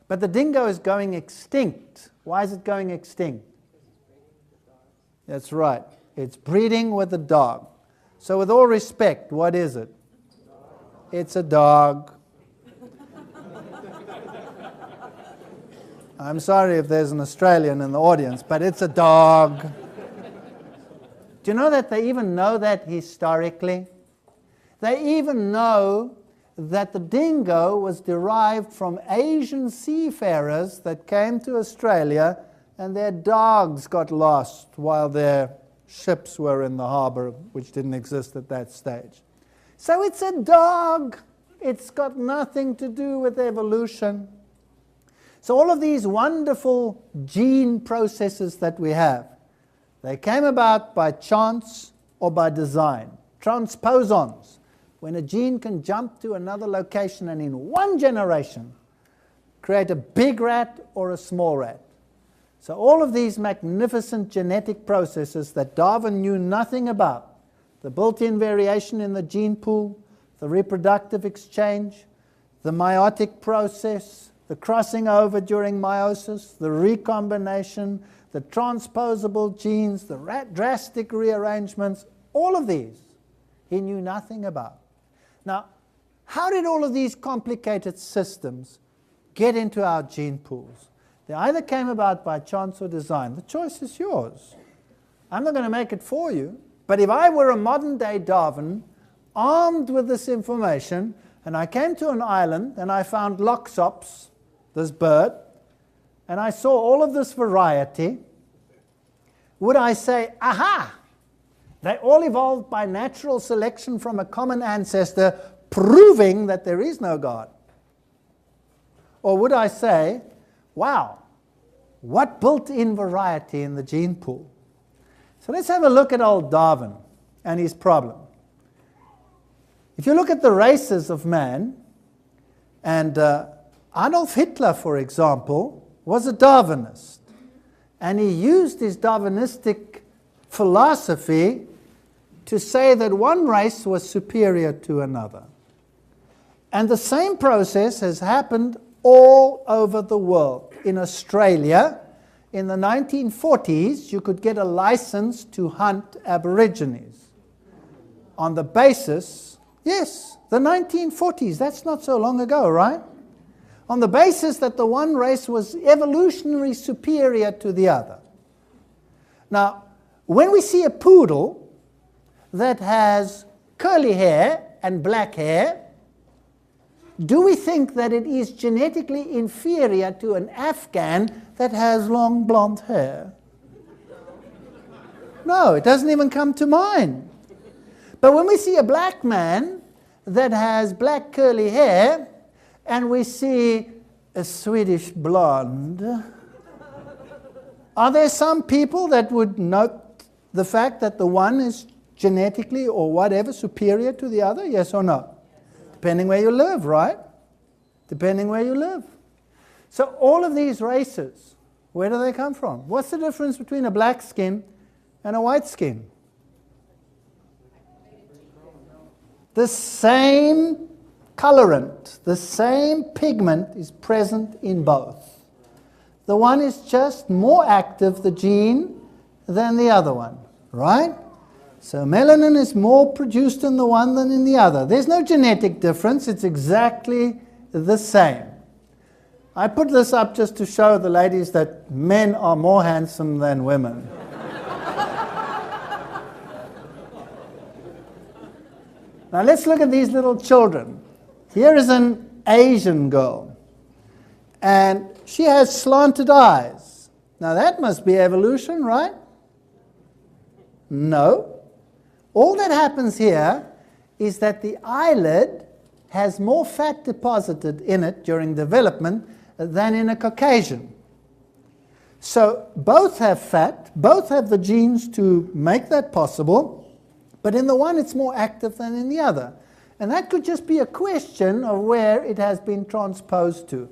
But the dingo is going extinct. Why is it going extinct? That's right. It's breeding with a dog. So with all respect, what is it? It's a dog. I'm sorry if there's an Australian in the audience, but it's a dog. Do you know that they even know that historically? They even know that the dingo was derived from Asian seafarers that came to Australia and their dogs got lost while their ships were in the harbor, which didn't exist at that stage. So it's a dog. It's got nothing to do with evolution. So all of these wonderful gene processes that we have, they came about by chance or by design. Transposons, when a gene can jump to another location and in one generation create a big rat or a small rat. So all of these magnificent genetic processes that Darwin knew nothing about, the built-in variation in the gene pool, the reproductive exchange, the meiotic process, the crossing over during meiosis, the recombination, the transposable genes, the drastic rearrangements, all of these he knew nothing about. Now, how did all of these complicated systems get into our gene pools? They either came about by chance or design. The choice is yours. I'm not going to make it for you, but if I were a modern-day Darwin, armed with this information, and I came to an island and I found Loxops, this bird, and I saw all of this variety, would I say, aha, they all evolved by natural selection from a common ancestor, proving that there is no God? Or would I say, wow, what built-in variety in the gene pool? So let's have a look at old Darwin and his problem. If you look at the races of man, and Adolf Hitler, for example, was a Darwinist. And he used his Darwinistic philosophy to say that one race was superior to another. And the same process has happened all over the world. In Australia, in the 1940s, you could get a license to hunt Aborigines on the basis, yes, the 1940s, that's not so long ago, right? On the basis that the one race was evolutionarily superior to the other. Now, when we see a poodle that has curly hair and black hair, do we think that it is genetically inferior to an Afghan that has long blonde hair? No, it doesn't even come to mind. But when we see a black man that has black curly hair, and we see a Swedish blonde, are there some people that would note the fact that the one is genetically or whatever superior to the other? Yes or no? Depending where you live, right? Depending where you live. So all of these races, where do they come from? What's the difference between a black skin and a white skin? The same colorant, the same pigment is present in both. The one is just more active, the gene, than the other one, right? So melanin is more produced in the one than in the other. There's no genetic difference, it's exactly the same. I put this up just to show the ladies that men are more handsome than women. Now let's look at these little children. Here is an Asian girl, and she has slanted eyes. Now that must be evolution, right? No. All that happens here is that the eyelid has more fat deposited in it during development than in a Caucasian. So both have fat, both have the genes to make that possible, but in the one it's more active than in the other. And that could just be a question of where it has been transposed to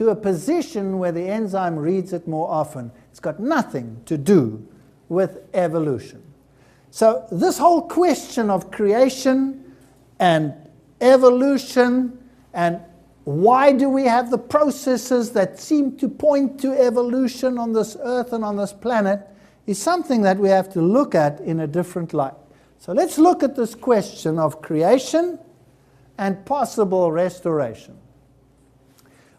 a position where the enzyme reads it more often. It's got nothing to do with evolution. So this whole question of creation and evolution and why do we have the processes that seem to point to evolution on this earth and on this planet is something that we have to look at in a different light. So let's look at this question of creation and possible restoration.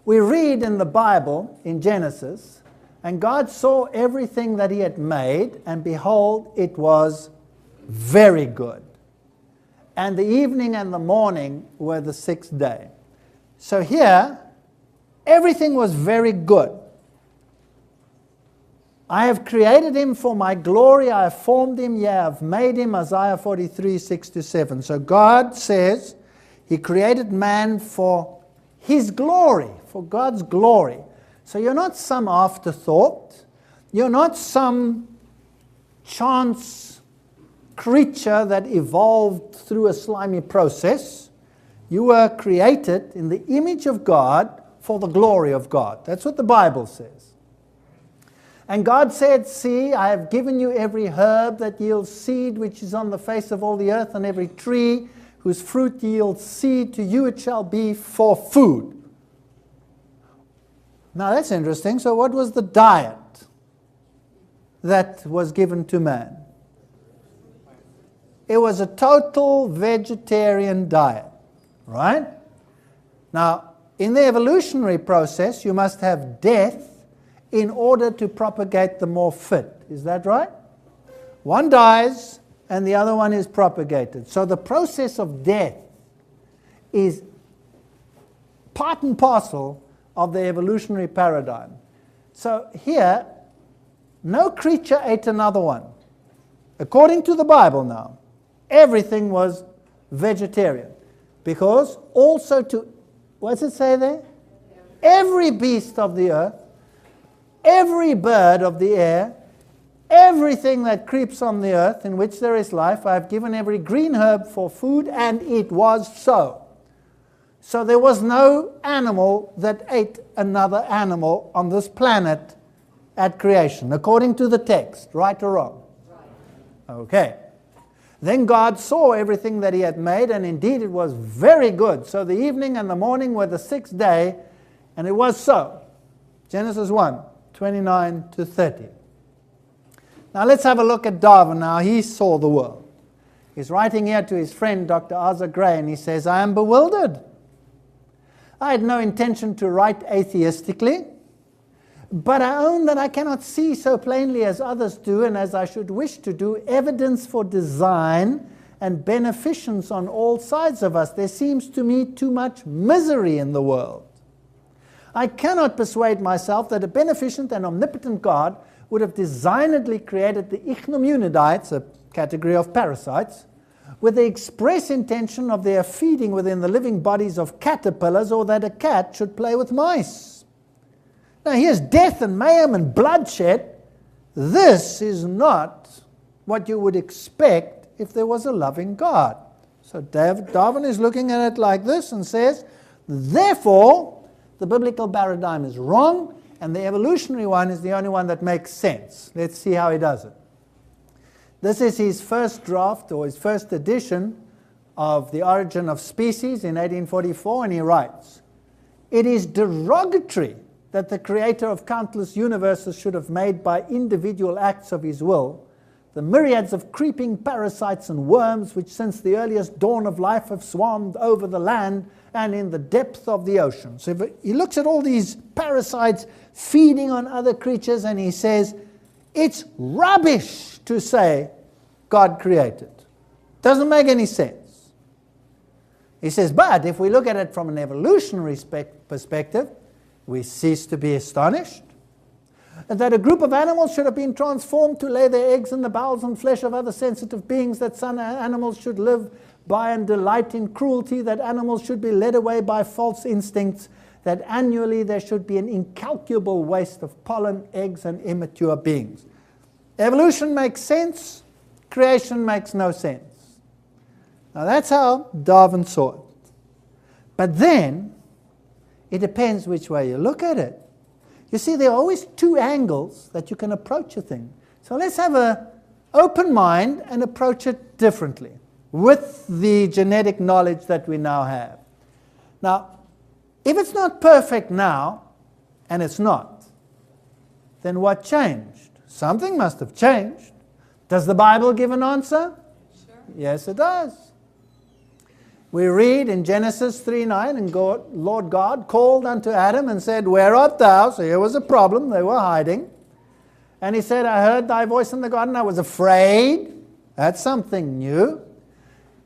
We read in the Bible, in Genesis, and God saw everything that he had made, and behold, it was very good. And the evening and the morning were the sixth day. So here, everything was very good. I have created him for my glory, I have formed him, yea, I have made him, Isaiah 43, 6-7. So God says he created man for his glory, for God's glory. So you're not some afterthought, you're not some chance creature that evolved through a slimy process. You were created in the image of God for the glory of God. That's what the Bible says. And God said, see, I have given you every herb that yields seed, which is on the face of all the earth, and every tree whose fruit yields seed. To you it shall be for food. Now that's interesting. So what was the diet that was given to man? It was a total vegetarian diet, right? Now, in the evolutionary process, you must have death in order to propagate the more fit. Is that right? One dies and the other one is propagated. So the process of death is part and parcel of the evolutionary paradigm. So here, no creature ate another one. According to the Bible now, everything was vegetarian. Because also to, what's it say there? Every beast of the earth, every bird of the air, everything that creeps on the earth in which there is life, I have given every green herb for food, and it was so. So there was no animal that ate another animal on this planet at creation, according to the text, right or wrong? Right. Okay. Then God saw everything that he had made, and indeed it was very good. So the evening and the morning were the sixth day, and it was so. Genesis 1, 29 to 30. Now let's have a look at Darwin. Now he saw the world. He's writing here to his friend Dr. Arthur Gray, and he says, I am bewildered. I had no intention to write atheistically, but I own that I cannot see so plainly as others do, and as I should wish to do, evidence for design and beneficence on all sides of us. There seems to me too much misery in the world. I cannot persuade myself that a beneficent and omnipotent God would have designedly created the ichneumonidates, a category of parasites, with the express intention of their feeding within the living bodies of caterpillars, or that a cat should play with mice. Now here's death and mayhem and bloodshed. This is not what you would expect if there was a loving God. So Darwin is looking at it like this and says, therefore, the biblical paradigm is wrong, and the evolutionary one is the only one that makes sense. Let's see how he does it. This is his first draft, or his first edition, of The Origin of Species in 1844, and he writes, it is derogatory that the creator of countless universes should have made by individual acts of his will the myriads of creeping parasites and worms which since the earliest dawn of life have swarmed over the land and in the depth of the ocean. So he looks at all these parasites feeding on other creatures, and he says, it's rubbish to say God created. Doesn't make any sense. He says, but if we look at it from an evolutionary perspective, we cease to be astonished that a group of animals should have been transformed to lay their eggs in the bowels and flesh of other sensitive beings, that some animals should live by and delight in cruelty, that animals should be led away by false instincts, that annually there should be an incalculable waste of pollen, eggs, and immature beings. Evolution makes sense, creation makes no sense. Now that's how Darwin saw it. But then, it depends which way you look at it. You see, there are always two angles that you can approach a thing. So let's have an open mind and approach it differently with the genetic knowledge that we now have. Now, if it's not perfect now, and it's not, then what changed? Something must have changed. Does the Bible give an answer? Sure. Yes, it does. We read in Genesis 3:9, and Lord God called unto Adam and said, where art thou? So here was a problem. They were hiding. And he said, I heard thy voice in the garden. I was afraid. That's something new.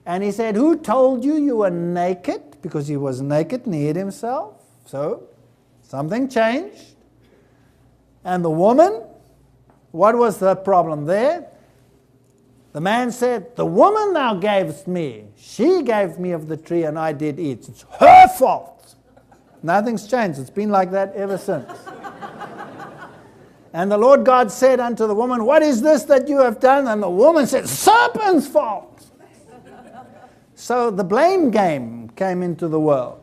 And he said, who told you you were naked? Because he was naked and he hid himself. So something changed. And the woman, what was the problem there? The man said, the woman thou gavest me, she gave me of the tree and I did eat. It's her fault. Nothing's changed. It's been like that ever since. And the Lord God said unto the woman, what is this that you have done? And the woman said, serpent's fault. So the blame game came into the world.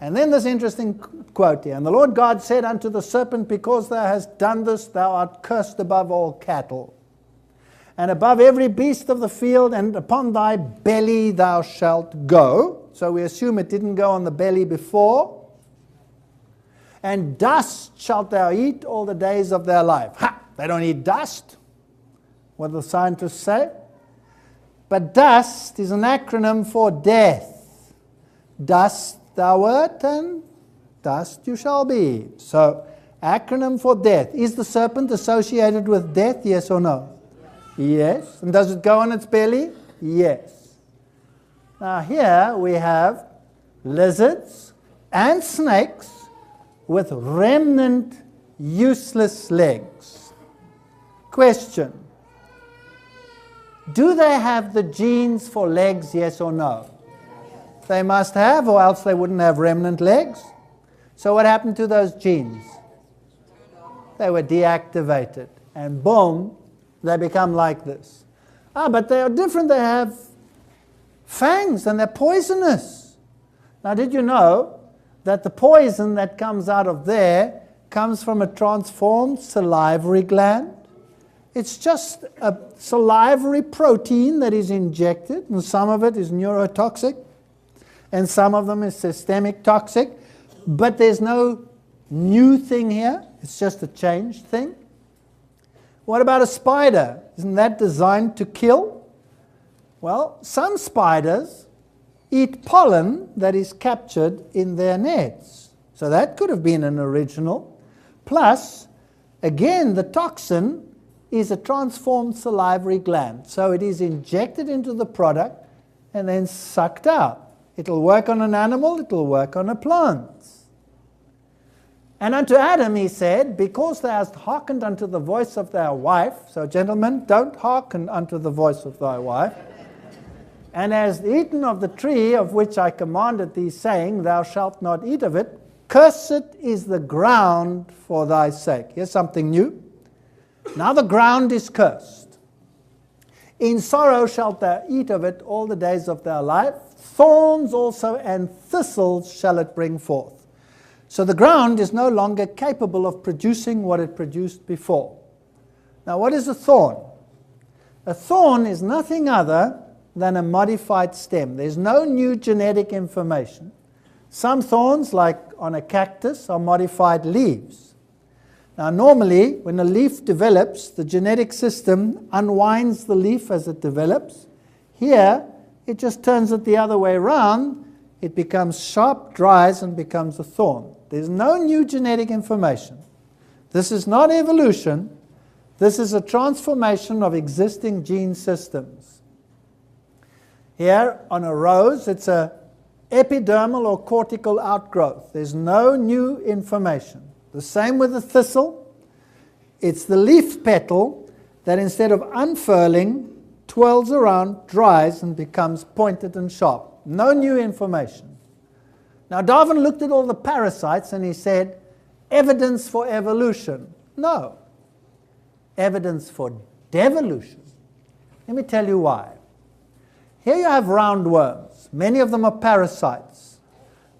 And then this interesting quote here. And the Lord God said unto the serpent, because thou hast done this, thou art cursed above all cattle, and above every beast of the field, and upon thy belly thou shalt go. So we assume it didn't go on the belly before. And dust shalt thou eat all the days of their life. Ha! They don't eat dust. What do the scientists say? But dust is an acronym for death. Dust thou wert, and dust you shall be. So, acronym for death. Is the serpent associated with death, yes or no? Yes. And does it go on its belly? Yes. Now here we have lizards and snakes with remnant useless legs. Question. Do they have the genes for legs, yes or no? They must have, or else they wouldn't have remnant legs. So what happened to those genes? They were deactivated. And boom, they become like this. But they are different. They have fangs and they're poisonous. Now, did you know that the poison that comes out of there comes from a transformed salivary gland? It's just a salivary protein that is injected, and some of it is neurotoxic, and some of them is systemic toxic, but there's no new thing here. It's just a changed thing. What about a spider? Isn't that designed to kill? Well, some spiders eat pollen that is captured in their nets. So that could have been an original. Plus, again, the toxin is a transformed salivary gland. So it is injected into the product and then sucked out. It'll work on an animal, it'll work on a plant. And unto Adam he said, because thou hast hearkened unto the voice of thy wife, so gentlemen, don't hearken unto the voice of thy wife, and hast eaten of the tree of which I commanded thee, saying, thou shalt not eat of it, cursed is the ground for thy sake. Here's something new. Now the ground is cursed. In sorrow shalt thou eat of it all the days of thy life. Thorns also and thistles shall it bring forth. So the ground is no longer capable of producing what it produced before. Now what is a thorn? A thorn is nothing other than a modified stem. There's no new genetic information. Some thorns, like on a cactus, are modified leaves. Now normally, when a leaf develops, the genetic system unwinds the leaf as it develops. Here, it just turns it the other way around. It becomes sharp, dries, and becomes a thorn. There's no new genetic information. This is not evolution. This is a transformation of existing gene systems. Here, on a rose, it's an epidermal or cortical outgrowth. There's no new information. The same with the thistle. It's the leaf petal that instead of unfurling, twirls around, dries, and becomes pointed and sharp. No new information. Now Darwin looked at all the parasites and he said, evidence for evolution. No. Evidence for devolution. Let me tell you why. Here you have roundworms. Many of them are parasites.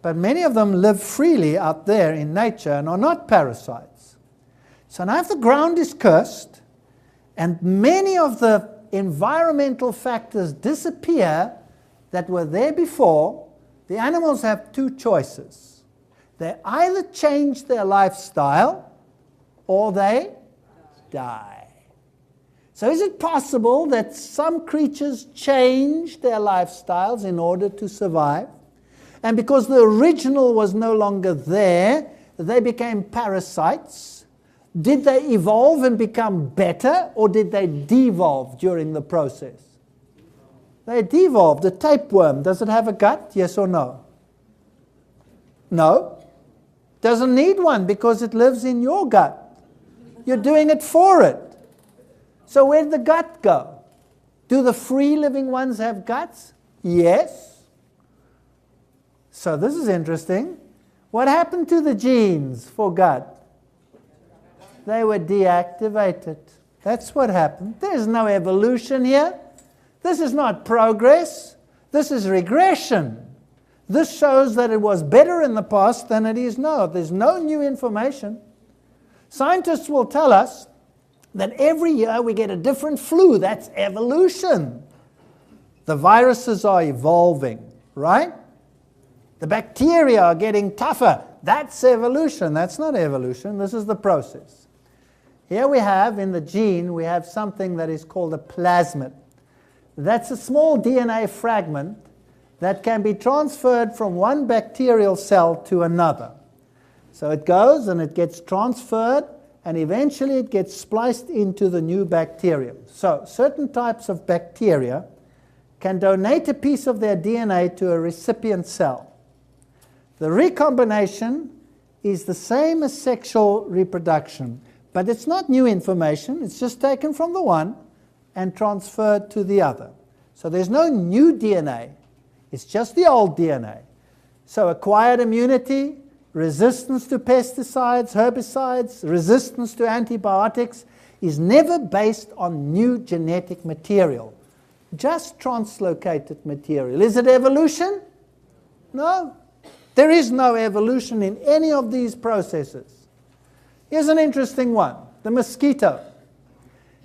But many of them live freely out there in nature and are not parasites. So now if the ground is cursed and many of the environmental factors disappear that were there before, the animals have two choices. They either change their lifestyle or they die. So is it possible that some creatures change their lifestyles in order to survive? And because the original was no longer there, they became parasites? Did they evolve and become better, or did they devolve during the process? They devolved. A tapeworm, does it have a gut? Yes or no? No. Doesn't need one because it lives in your gut. You're doing it for it. So where'd the gut go? Do the free living ones have guts? Yes. So this is interesting. What happened to the genes for gut? They were deactivated. That's what happened. There's no evolution here. This is not progress. This is regression. This shows that it was better in the past than it is now. There's no new information. Scientists will tell us that every year we get a different flu. That's evolution. The viruses are evolving, right? The bacteria are getting tougher. That's evolution. That's not evolution. This is the process. Here we have, in the gene, we have something that is called a plasmid. That's a small DNA fragment that can be transferred from one bacterial cell to another. So it goes and it gets transferred, and eventually it gets spliced into the new bacterium. So certain types of bacteria can donate a piece of their DNA to a recipient cell. The recombination is the same as sexual reproduction, but it's not new information. It's just taken from the one and transferred to the other. So there's no new DNA. It's just the old DNA. So acquired immunity, resistance to pesticides, herbicides, resistance to antibiotics is never based on new genetic material, just translocated material. Is it evolution? No. There is no evolution in any of these processes. Here's an interesting one, the mosquito.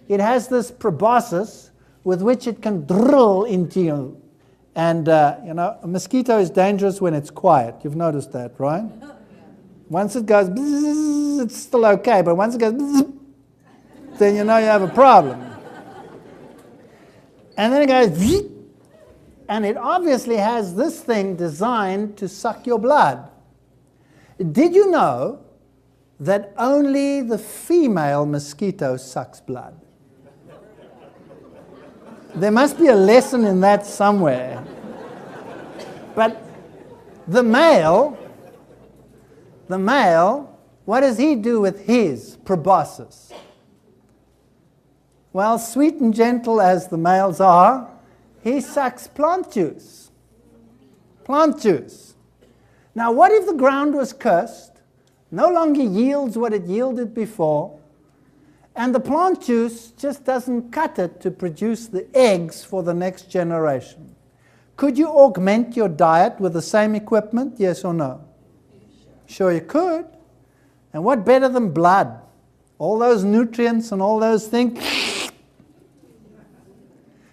it has this proboscis with which it can drill into you. And, a mosquito is dangerous when it's quiet. You've noticed that, right? Once it goes bzzz, it's still okay, but once it goes bzzz, then you know you have a problem. And then it goes bzzz, and it obviously has this thing designed to suck your blood. Did you know that only the female mosquito sucks blood? There must be a lesson in that somewhere. But the male, what does he do with his proboscis? Well, sweet and gentle as the males are, he sucks plant juice. Plant juice. Now, what if the ground was cursed, no longer yields what it yielded before, and the plant juice just doesn't cut it to produce the eggs for the next generation? Could you augment your diet with the same equipment, yes or no? Sure you could. And what better than blood? All those nutrients and all those things.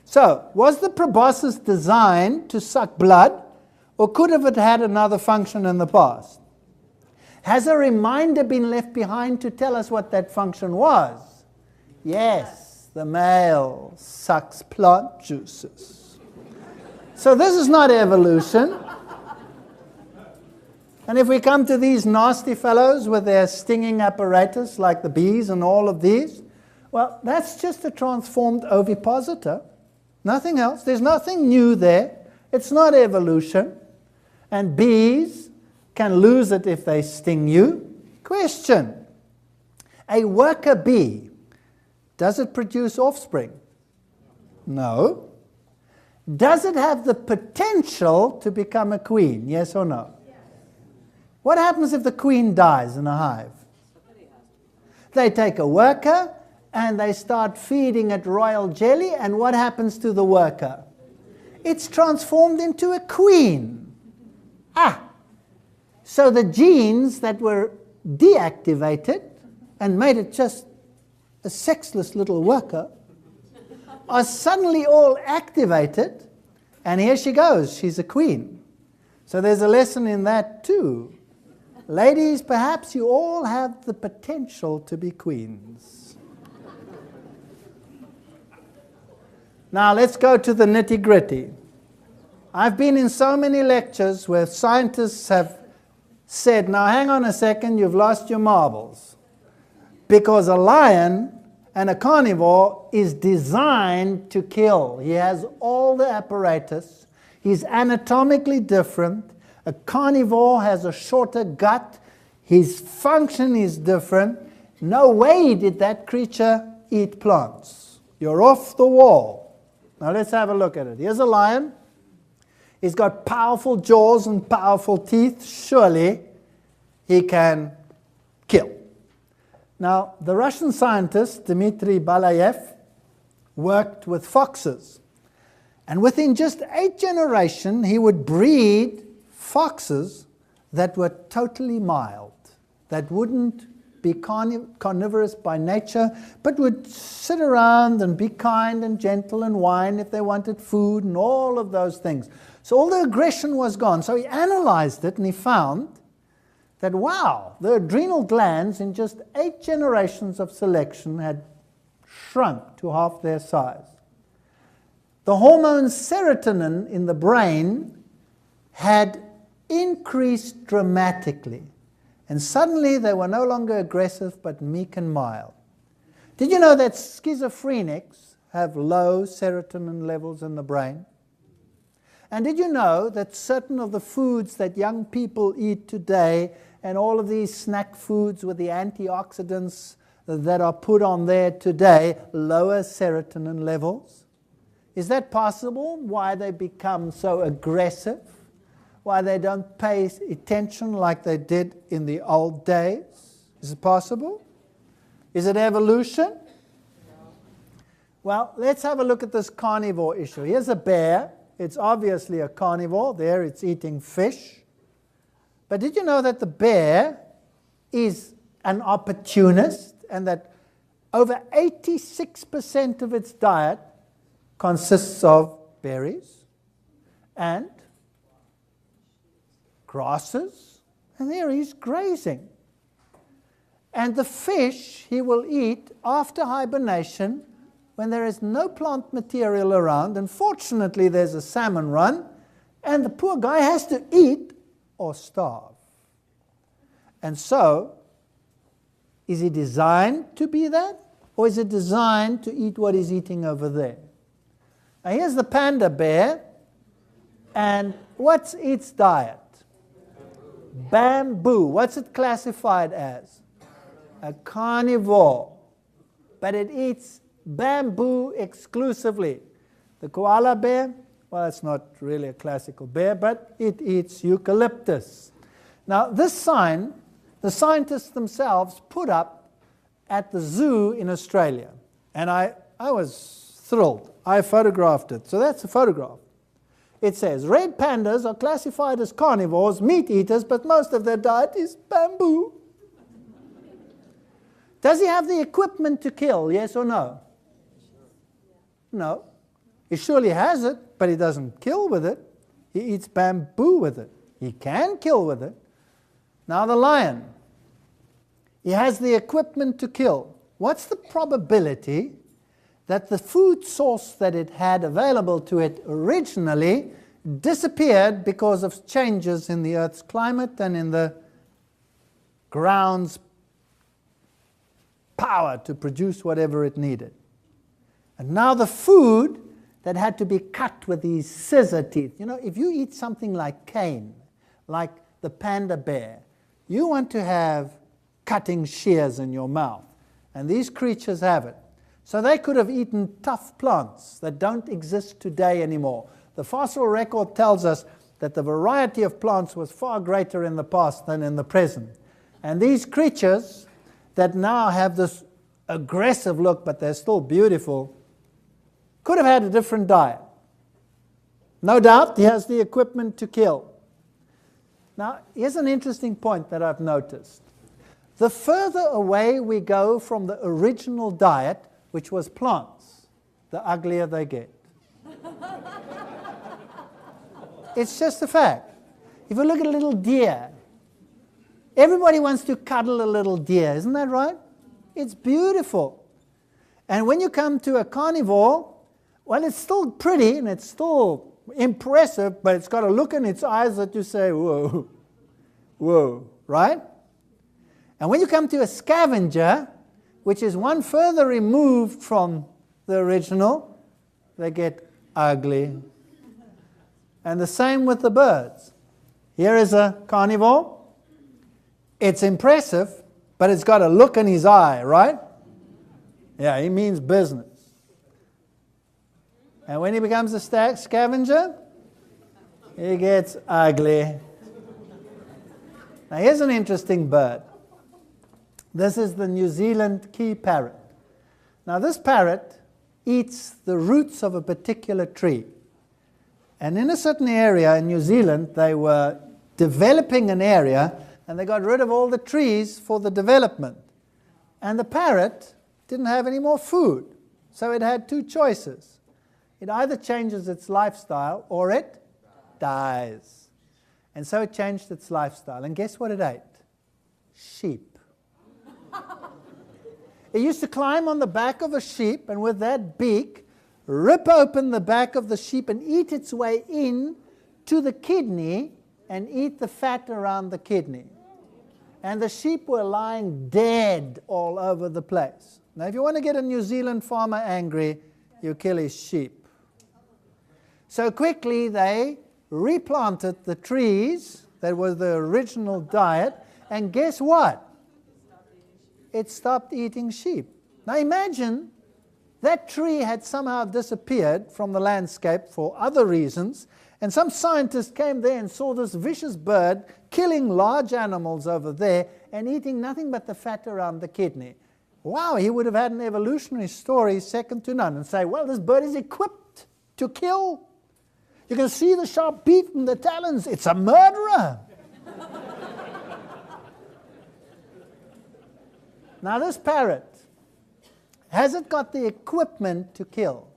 So, was the proboscis designed to suck blood, or could have it had another function in the past? Has a reminder been left behind to tell us what that function was? Yes, the male sucks plant juices. So this is not evolution. And if we come to these nasty fellows with their stinging apparatus, like the bees and all of these, well, that's just a transformed ovipositor. Nothing else. There's nothing new there. It's not evolution. And bees can lose it if they sting you. Question. A worker bee, does it produce offspring? No. Does it have the potential to become a queen? Yes or no? Yes. What happens if the queen dies in a hive? They take a worker and they start feeding it royal jelly, and what happens to the worker? It's transformed into a queen. So the genes that were deactivated and made it just a sexless little worker are suddenly all activated, and here she goes, she's a queen. So there's a lesson in that too. Ladies, perhaps you all have the potential to be queens. Now let's go to the nitty-gritty. I've been in so many lectures where scientists have said, now hang on a second, you've lost your marbles. Because a lion and a carnivore is designed to kill. He has all the apparatus. He's anatomically different. A carnivore has a shorter gut. His function is different. No way did that creature eat plants. You're off the wall. Now let's have a look at it. Here's a lion. He's got powerful jaws and powerful teeth. Surely he can kill. Now, the Russian scientist Dmitry Balayev worked with foxes. And within just 8 generations, he would breed foxes that were totally mild, that wouldn't be carnivorous by nature, but would sit around and be kind and gentle and whine if they wanted food and all of those things. So all the aggression was gone. So he analyzed it and he found that, wow, the adrenal glands in just 8 generations of selection had shrunk to half their size. The hormone serotonin in the brain had increased dramatically. And suddenly they were no longer aggressive but meek and mild. Did you know that schizophrenics have low serotonin levels in the brain? And did you know that certain of the foods that young people eat today, and all of these snack foods with the antioxidants that are put on there today, lower serotonin levels? Is that possible? Why they become so aggressive? Why they don't pay attention like they did in the old days? Is it possible? Is it evolution? No. Well, let's have a look at this carnivore issue. Here's a bear. It's obviously a carnivore. There it's eating fish. But did you know that the bear is an opportunist, and that over 86% of its diet consists of berries and grasses, and there he's grazing. And the fish he will eat after hibernation when there is no plant material around, and fortunately there's a salmon run, and the poor guy has to eat or starve. And so, is he designed to be that? Or is it designed to eat what he's eating over there? Now here's the panda bear, and what's its diet? Bamboo. What's it classified as? A carnivore. But it eats bamboo exclusively. The koala bear, well, it's not really a classical bear, but it eats eucalyptus. Now, this sign, the scientists themselves put up at the zoo in Australia. And I was thrilled. I photographed it. So that's a photograph. It says, red pandas are classified as carnivores, meat eaters, but most of their diet is bamboo. Does he have the equipment to kill, yes or no? No. He surely has it, but he doesn't kill with it. He eats bamboo with it. He can kill with it. Now the lion. He has the equipment to kill. What's the probability that the food source that it had available to it originally disappeared because of changes in the Earth's climate and in the ground's power to produce whatever it needed? And now the food that had to be cut with these scissor teeth. You know, if you eat something like cane, like the panda bear, you want to have cutting shears in your mouth. And these creatures have it. So they could have eaten tough plants that don't exist today anymore. The fossil record tells us that the variety of plants was far greater in the past than in the present. And these creatures that now have this aggressive look, but they're still beautiful, could have had a different diet. No doubt he has the equipment to kill. Now, here's an interesting point that I've noticed. The further away we go from the original diet, which was plants, the uglier they get. It's just a fact. If you look at a little deer, everybody wants to cuddle a little deer, isn't that right? It's beautiful. And when you come to a carnivore, well, it's still pretty and it's still impressive, but it's got a look in its eyes that you say, whoa, whoa, right? And when you come to a scavenger, which is one further removed from the original, they get ugly. And the same with the birds. Here is a carnivore. It's impressive, but it's got a look in his eye, right? Yeah, he means business. And when he becomes a scavenger, he gets ugly. Now here's an interesting bird. This is the New Zealand key parrot. Now this parrot eats the roots of a particular tree. And in a certain area in New Zealand, they were developing an area, and they got rid of all the trees for the development. And the parrot didn't have any more food, so it had two choices. It either changes its lifestyle or it dies. And so it changed its lifestyle. And guess what it ate? Sheep. It used to climb on the back of a sheep, and with that beak, rip open the back of the sheep and eat its way in to the kidney and eat the fat around the kidney. And the sheep were lying dead all over the place. Now, if you want to get a New Zealand farmer angry, you kill his sheep. So quickly they replanted the trees that was the original diet, and guess what? It stopped eating sheep. Now imagine that tree had somehow disappeared from the landscape for other reasons, and some scientist came there and saw this vicious bird killing large animals over there and eating nothing but the fat around the kidney. Wow, he would have had an evolutionary story second to none, and say, well, this bird is equipped to kill. You can see the sharp beak and the talons. It's a murderer. Now this parrot Has it got the equipment to kill?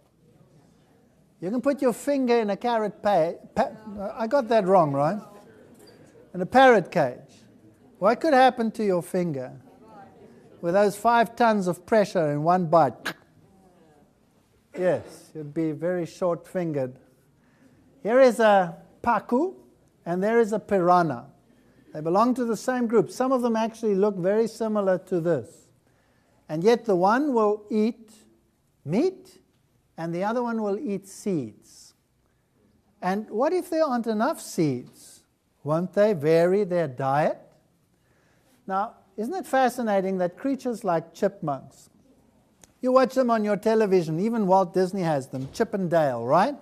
You can put your finger in a I got that wrong, right? In a parrot cage. What could happen to your finger with those 5 tons of pressure in one bite? Yes, you'd be very short-fingered. Here is a pacu, and there is a piranha. They belong to the same group. Some of them actually look very similar to this. And yet the one will eat meat, and the other one will eat seeds. And what if there aren't enough seeds? Won't they vary their diet? Now, isn't it fascinating that creatures like chipmunks, you watch them on your television, even Walt Disney has them, Chip and Dale, right?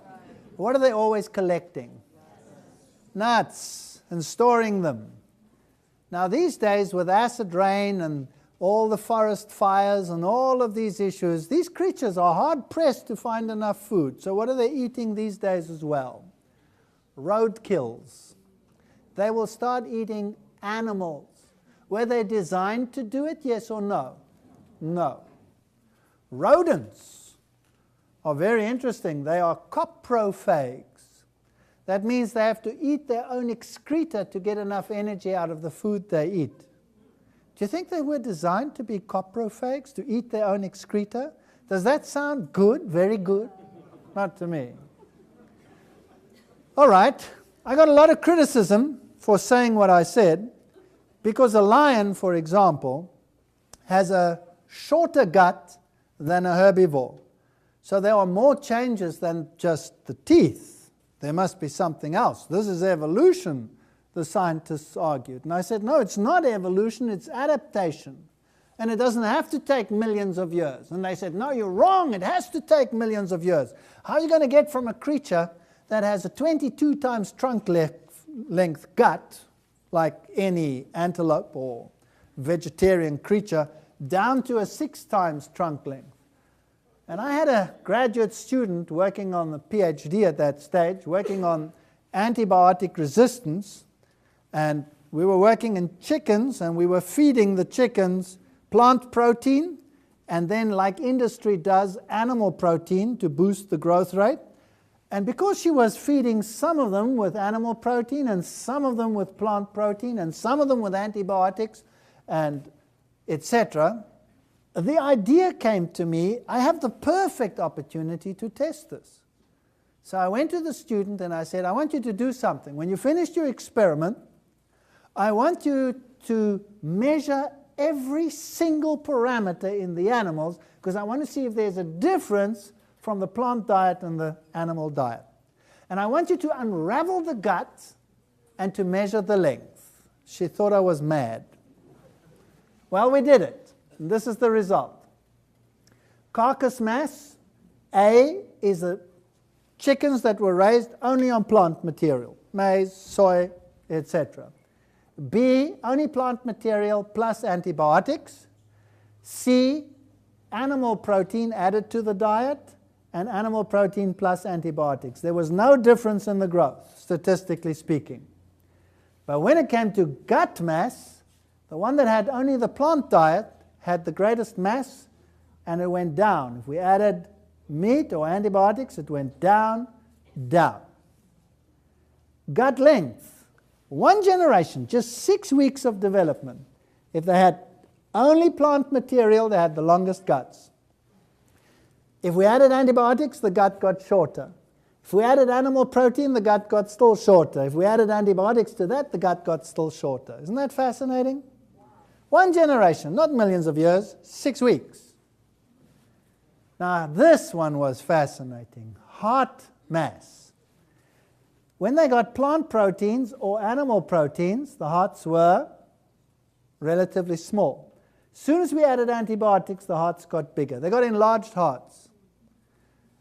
What are they always collecting? Nuts, and storing them. Now these days, with acid rain and all the forest fires and all of these issues, these creatures are hard-pressed to find enough food. So what are they eating these days as well? Roadkills. They will start eating animals. Were they designed to do it, yes or no? No. Rodents are very interesting. They are coprophages. That means they have to eat their own excreta to get enough energy out of the food they eat. Do you think they were designed to be coprophages, to eat their own excreta? Does that sound good? Very good? Not to me. All right. I got a lot of criticism for saying what I said, because a lion, for example, has a shorter gut than a herbivore. So there are more changes than just the teeth. There must be something else. This is evolution, the scientists argued. And I said, no, it's not evolution, it's adaptation. And it doesn't have to take millions of years. And they said, no, you're wrong, it has to take millions of years. How are you going to get from a creature that has a 22 times trunk length gut, like any antelope or vegetarian creature, down to a 6 times trunk length? And I had a graduate student working on the PhD at that stage, working on antibiotic resistance, and we were working in chickens, and we were feeding the chickens plant protein, and then, like industry does, animal protein to boost the growth rate. And because she was feeding some of them with animal protein, and some of them with plant protein, and some of them with antibiotics, and etc., the idea came to me, I have the perfect opportunity to test this. So I went to the student and I said, I want you to do something. When you finish your experiment, I want you to measure every single parameter in the animals, because I want to see if there's a difference from the plant diet and the animal diet. And I want you to unravel the gut and to measure the length. She thought I was mad. Well, we did it. And this is the result. Carcass mass, A, is the chickens that were raised only on plant material, maize, soy, etc. B, only plant material plus antibiotics. C, animal protein added to the diet, and animal protein plus antibiotics. There was no difference in the growth, statistically speaking. But when it came to gut mass, the one that had only the plant diet had the greatest mass, and it went down. If we added meat or antibiotics, it went down, down. Gut length, one generation, just 6 weeks of development. If they had only plant material, they had the longest guts. If we added antibiotics, the gut got shorter. If we added animal protein, the gut got still shorter. If we added antibiotics to that, the gut got still shorter. Isn't that fascinating? One generation, not millions of years, 6 weeks. Now, this one was fascinating. Heart mass. When they got plant proteins or animal proteins, the hearts were relatively small. As soon as we added antibiotics, the hearts got bigger. They got enlarged hearts.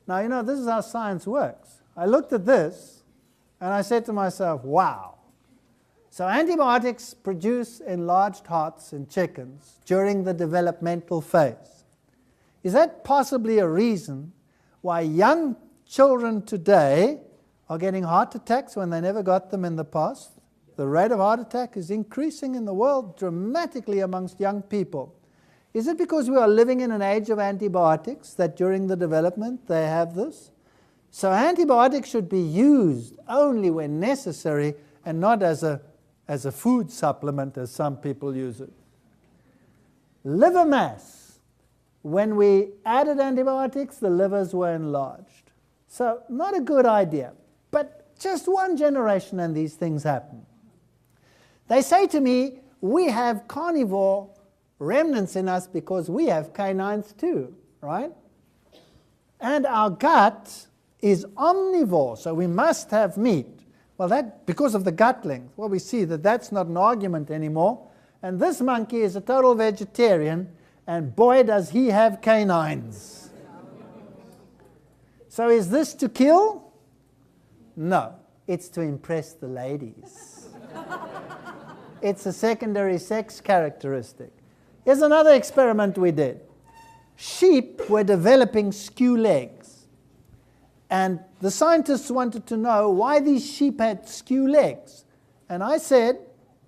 Now, you know, this is how science works. I looked at this, and I said to myself, wow. So antibiotics produce enlarged hearts in chickens during the developmental phase. Is that possibly a reason why young children today are getting heart attacks when they never got them in the past? The rate of heart attack is increasing in the world dramatically amongst young people. Is it because we are living in an age of antibiotics that during the development they have this? So antibiotics should be used only when necessary and not as a food supplement as some people use it. Liver mass. When we added antibiotics, the livers were enlarged. So not a good idea. But just one generation and these things happen. They say to me, we have carnivore remnants in us because we have canines too, right? And our gut is omnivore, so we must have meat. Well, that because of the gut length. Well, we see that that's not an argument anymore. And this monkey is a total vegetarian, and boy, does he have canines. So is this to kill? No, it's to impress the ladies. It's a secondary sex characteristic. Here's another experiment we did. Sheep were developing skew legs. And the scientists wanted to know why these sheep had skew legs. And I said,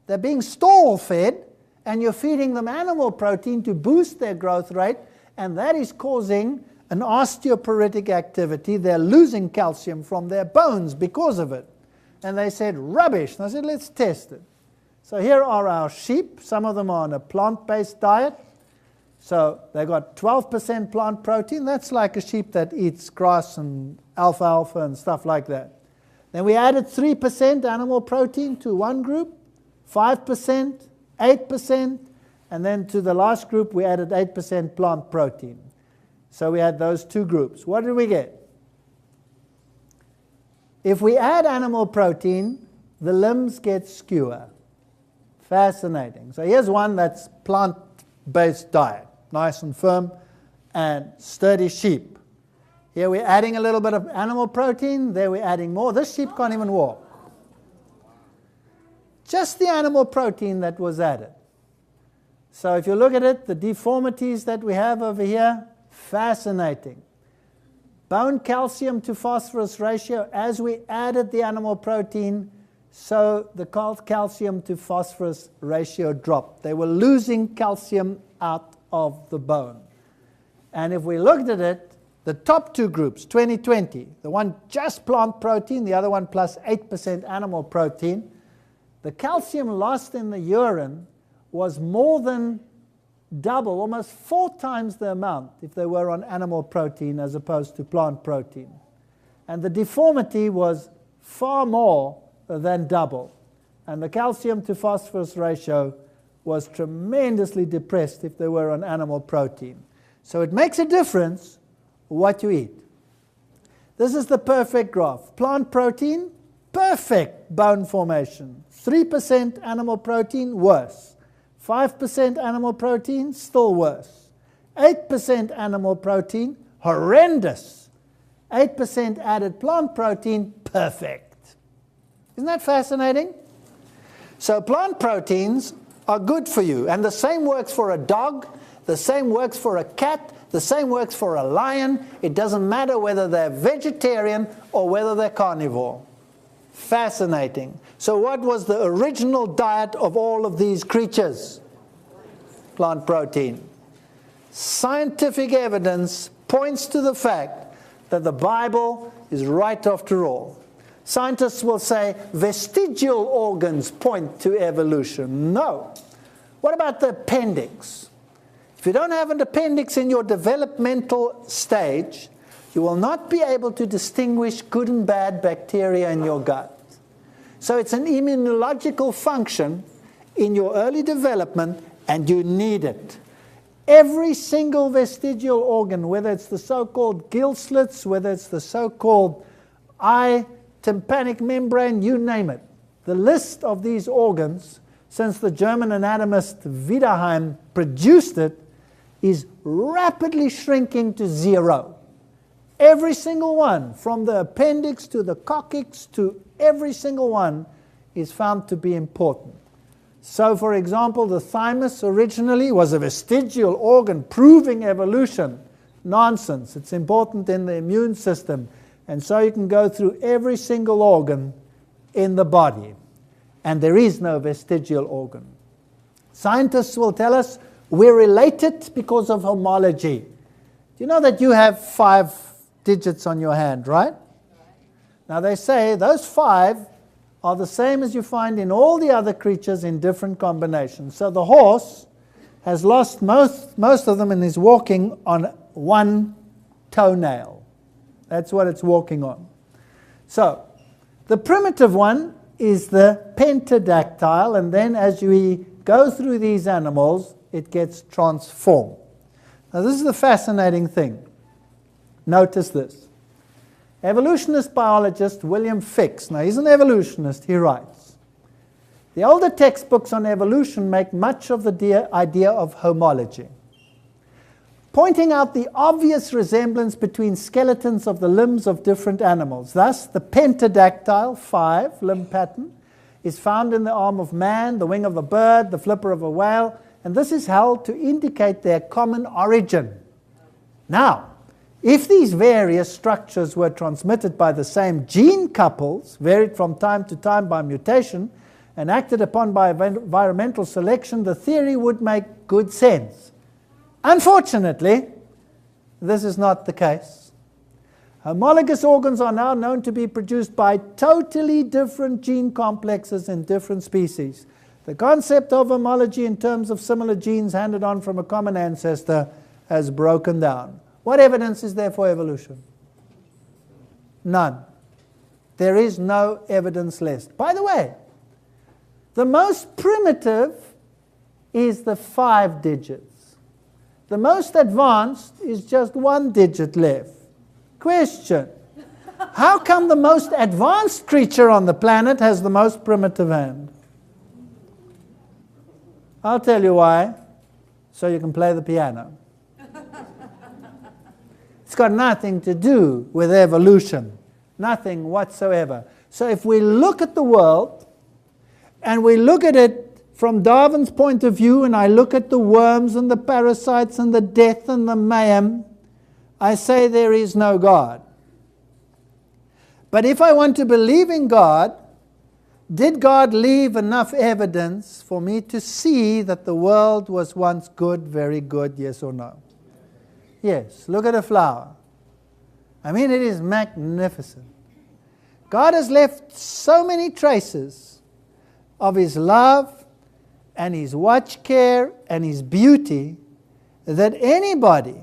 they're being stall-fed, and you're feeding them animal protein to boost their growth rate, and that is causing an osteoporotic activity. They're losing calcium from their bones because of it. And they said, rubbish. And I said, let's test it. So here are our sheep. Some of them are on a plant-based diet. So they got 12% plant protein. That's like a sheep that eats grass and alfalfa and stuff like that. Then we added 3% animal protein to one group, 5%, 8%, and then to the last group we added 8% plant protein. So we had those two groups. What did we get? If we add animal protein, the limbs get skewer. Fascinating. So here's one that's plant-based diet, nice and firm and sturdy sheep. Here we're adding a little bit of animal protein, there we're adding more. This sheep can't even walk. Just the animal protein that was added. So if you look at it, the deformities that we have over here, fascinating. Bone calcium to phosphorus ratio, as we added the animal protein, so the calcium to phosphorus ratio dropped. They were losing calcium out of the bone. And if we looked at it, the top two groups, 20-20, the one just plant protein, the other one plus 8% animal protein, the calcium lost in the urine was more than double, almost 4 times the amount if they were on animal protein as opposed to plant protein. And the deformity was far more than double. And the calcium to phosphorus ratio was tremendously depressed if they were on animal protein. So it makes a difference what you eat. This is the perfect graph. Plant protein, perfect bone formation. 3% animal protein, worse. 5% animal protein, still worse. 8% animal protein, horrendous. 8% added plant protein, perfect. Isn't that fascinating? So plant proteins are good for you. And the same works for a dog, the same works for a cat, the same works for a lion. It doesn't matter whether they're vegetarian or whether they're carnivore. Fascinating. So what was the original diet of all of these creatures? Plant protein. Scientific evidence points to the fact that the Bible is right after all. Scientists will say vestigial organs point to evolution. No. What about the appendix? If you don't have an appendix in your developmental stage, you will not be able to distinguish good and bad bacteria in your gut. So it's an immunological function in your early development, and you need it. Every single vestigial organ, whether it's the so-called gill slits, whether it's the so-called eye, tympanic membrane, you name it. The list of these organs, since the German anatomist Wiederheim produced it, is rapidly shrinking to zero. Every single one, from the appendix to the coccyx to every single one, is found to be important. So, for example, the thymus originally was a vestigial organ proving evolution. Nonsense. It's important in the immune system. And so you can go through every single organ in the body. And there is no vestigial organ. Scientists will tell us We're related because of homology. Do you know that you have 5 digits on your hand, right? Now they say those 5 are the same as you find in all the other creatures in different combinations. So the horse has lost most of them and is walking on one toenail. That's what it's walking on. So the primitive one is the pentadactyl, and then as we go through these animals, it gets transformed. Now this is the fascinating thing. Notice this. Evolutionist biologist William Fix, now he's an evolutionist, he writes, the older textbooks on evolution make much of the idea of homology, pointing out the obvious resemblance between skeletons of the limbs of different animals. Thus, the pentadactyl 5 limb pattern is found in the arm of man, the wing of a bird, the flipper of a whale, and this is held to indicate their common origin. Now, if these various structures were transmitted by the same gene couples, varied from time to time by mutation, and acted upon by environmental selection, the theory would make good sense. Unfortunately, this is not the case. Homologous organs are now known to be produced by totally different gene complexes in different species. The concept of homology in terms of similar genes handed on from a common ancestor has broken down. What evidence is there for evolution? None. There is no evidence left. By the way, the most primitive is the 5 digits. The most advanced is just 1 digit left. Question: how come the most advanced creature on the planet has the most primitive hand? I'll tell you why, so you can play the piano. It's got nothing to do with evolution, nothing whatsoever. So if we look at the world, and we look at it from Darwin's point of view, and I look at the worms and the parasites and the death and the mayhem, I say there is no God. But if I want to believe in God, did God leave enough evidence for me to see that the world was once good, very good, yes or no? Yes, look at a flower. I mean, it is magnificent. God has left so many traces of His love and His watch care and His beauty that anybody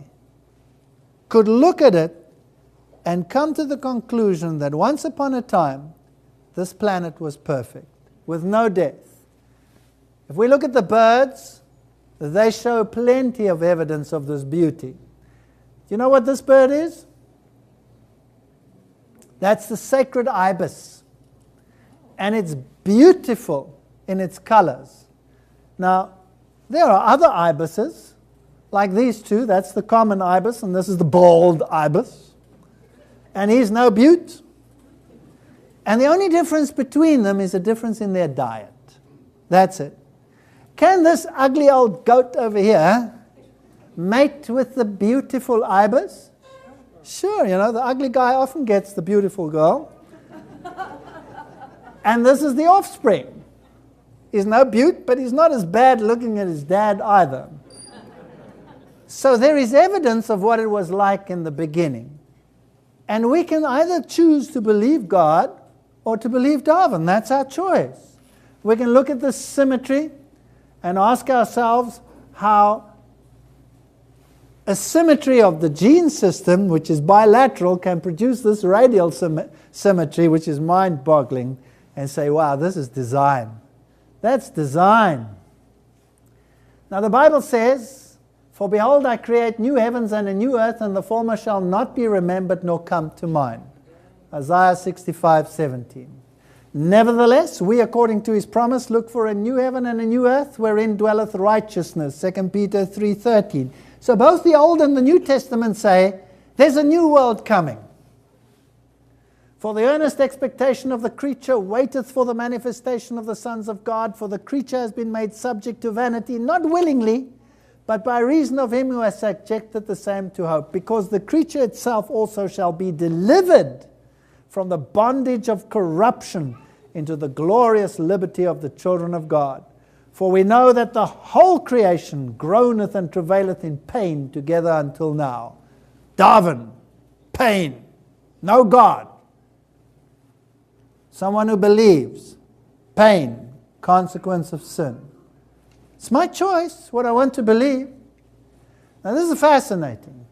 could look at it and come to the conclusion that once upon a time this planet was perfect, with no death. If we look at the birds, they show plenty of evidence of this beauty. Do you know what this bird is? That's the sacred ibis. And it's beautiful in its colors. Now, there are other ibises, like these two. That's the common ibis, and this is the bald ibis. And he's no beaut. And the only difference between them is a difference in their diet. That's it. Can this ugly old goat over here mate with the beautiful ibis? Sure, you know, the ugly guy often gets the beautiful girl. And this is the offspring. He's no beaut, but he's not as bad looking as his dad either. So there is evidence of what it was like in the beginning. And we can either choose to believe God or to believe Darwin. That's our choice. We can look at the symmetry and ask ourselves how a symmetry of the gene system, which is bilateral, can produce this radial symmetry, which is mind-boggling, and say, wow, this is design. That's design. Now the Bible says, "For behold, I create new heavens and a new earth, and the former shall not be remembered nor come to mind." Isaiah 65:17. "Nevertheless, we, according to His promise, look for a new heaven and a new earth, wherein dwelleth righteousness." 2 Peter 3:13. So both the Old and the New Testament say, there's a new world coming. "For the earnest expectation of the creature waiteth for the manifestation of the sons of God. For the creature has been made subject to vanity, not willingly, but by reason of Him who has subjected the same to hope. Because the creature itself also shall be delivered from the bondage of corruption into the glorious liberty of the children of God. For we know that the whole creation groaneth and travaileth in pain together until now. Darwin, pain, no God. Someone who believes, pain, consequence of sin. It's my choice, what I want to believe. Now this is fascinating.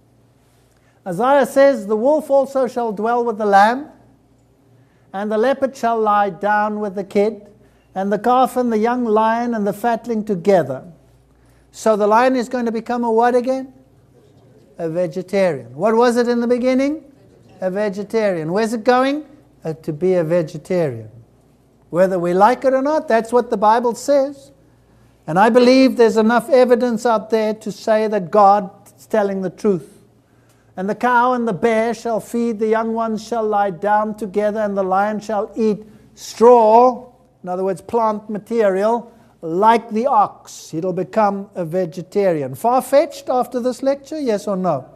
Isaiah says, the wolf also shall dwell with the lamb, and the leopard shall lie down with the kid, and the calf and the young lion and the fatling together. So the lion is going to become a what again? A vegetarian. What was it in the beginning? A vegetarian. Where's it going? To be a vegetarian. Whether we like it or not, that's what the Bible says. And I believe there's enough evidence out there to say that God is telling the truth. And the cow and the bear shall feed, the young ones shall lie down together, and the lion shall eat straw, in other words, plant material, like the ox. It'll become a vegetarian. Far-fetched after this lecture, yes or no?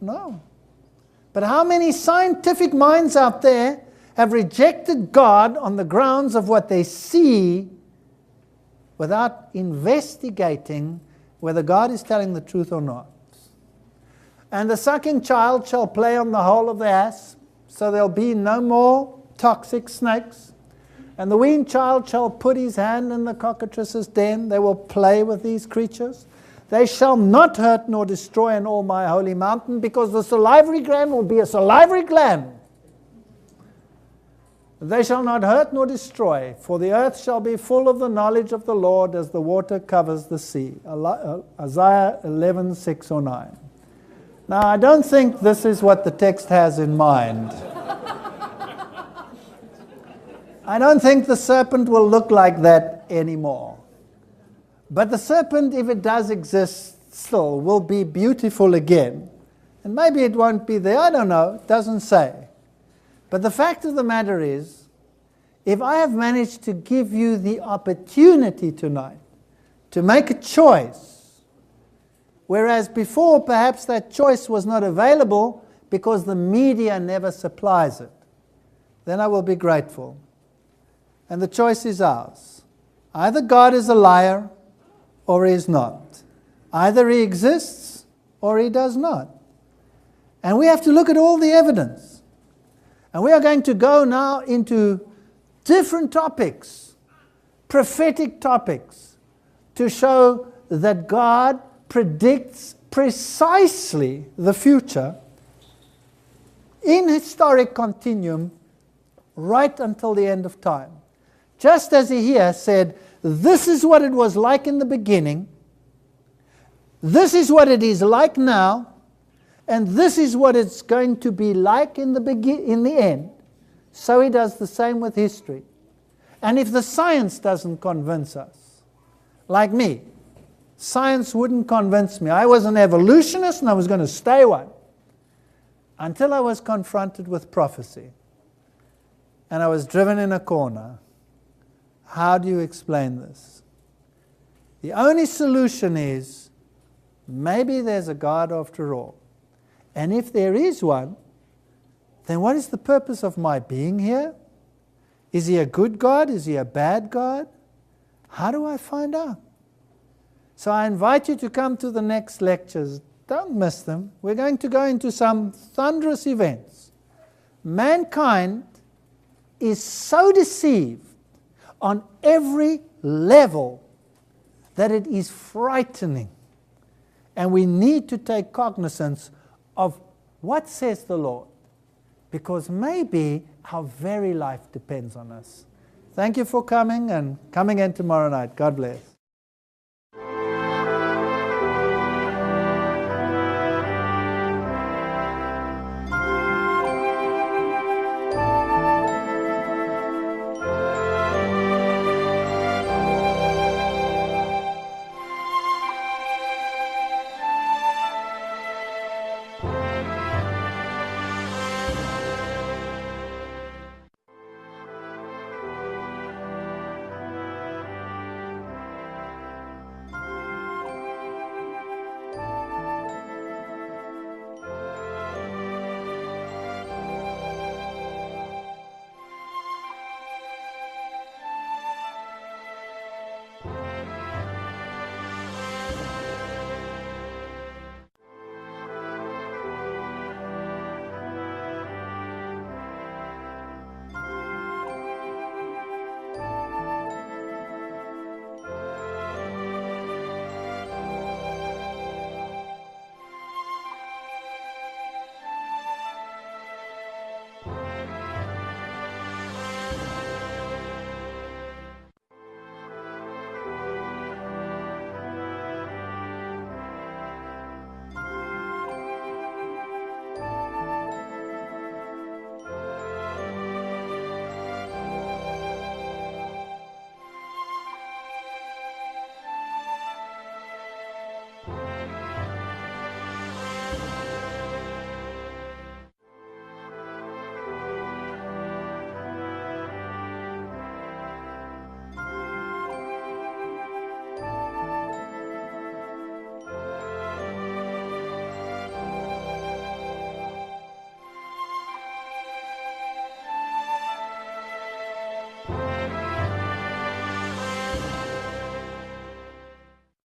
No. But how many scientific minds out there have rejected God on the grounds of what they see without investigating whether God is telling the truth or not? And the sucking child shall play on the hole of the ass, so there'll be no more toxic snakes. And the weaned child shall put his hand in the cockatrice's den. They will play with these creatures. They shall not hurt nor destroy in all my holy mountain, because the salivary gland will be a salivary gland. They shall not hurt nor destroy, for the earth shall be full of the knowledge of the Lord as the water covers the sea. Isaiah 11:6 or 9. Now, I don't think this is what the text has in mind. I don't think the serpent will look like that anymore. But the serpent, if it does exist still, will be beautiful again. And maybe it won't be there, I don't know, it doesn't say. But the fact of the matter is, if I have managed to give you the opportunity tonight to make a choice, whereas before perhaps that choice was not available because the media never supplies it, then I will be grateful. And the choice is ours. Either God is a liar or he is not. Either he exists or he does not. And we have to look at all the evidence. And we are going to go now into different topics, prophetic topics, to show that God predicts precisely the future in historic continuum right until the end of time. Just as he here said, this is what it was like in the beginning, this is what it is like now, and this is what it's going to be like in the end. So he does the same with history. And if the science doesn't convince us, like me, science wouldn't convince me. I was an evolutionist and I was going to stay one until I was confronted with prophecy. And I was driven in a corner. How do you explain this? The only solution is, maybe there's a God after all. And if there is one, then what is the purpose of my being here? Is he a good God? Is he a bad God? How do I find out? So I invite you to come to the next lectures. Don't miss them. We're going to go into some thunderous events. Mankind is so deceived on every level that it is frightening. And we need to take cognizance of what says the Lord, because maybe our very life depends on us. Thank you for coming, and come again tomorrow night. God bless.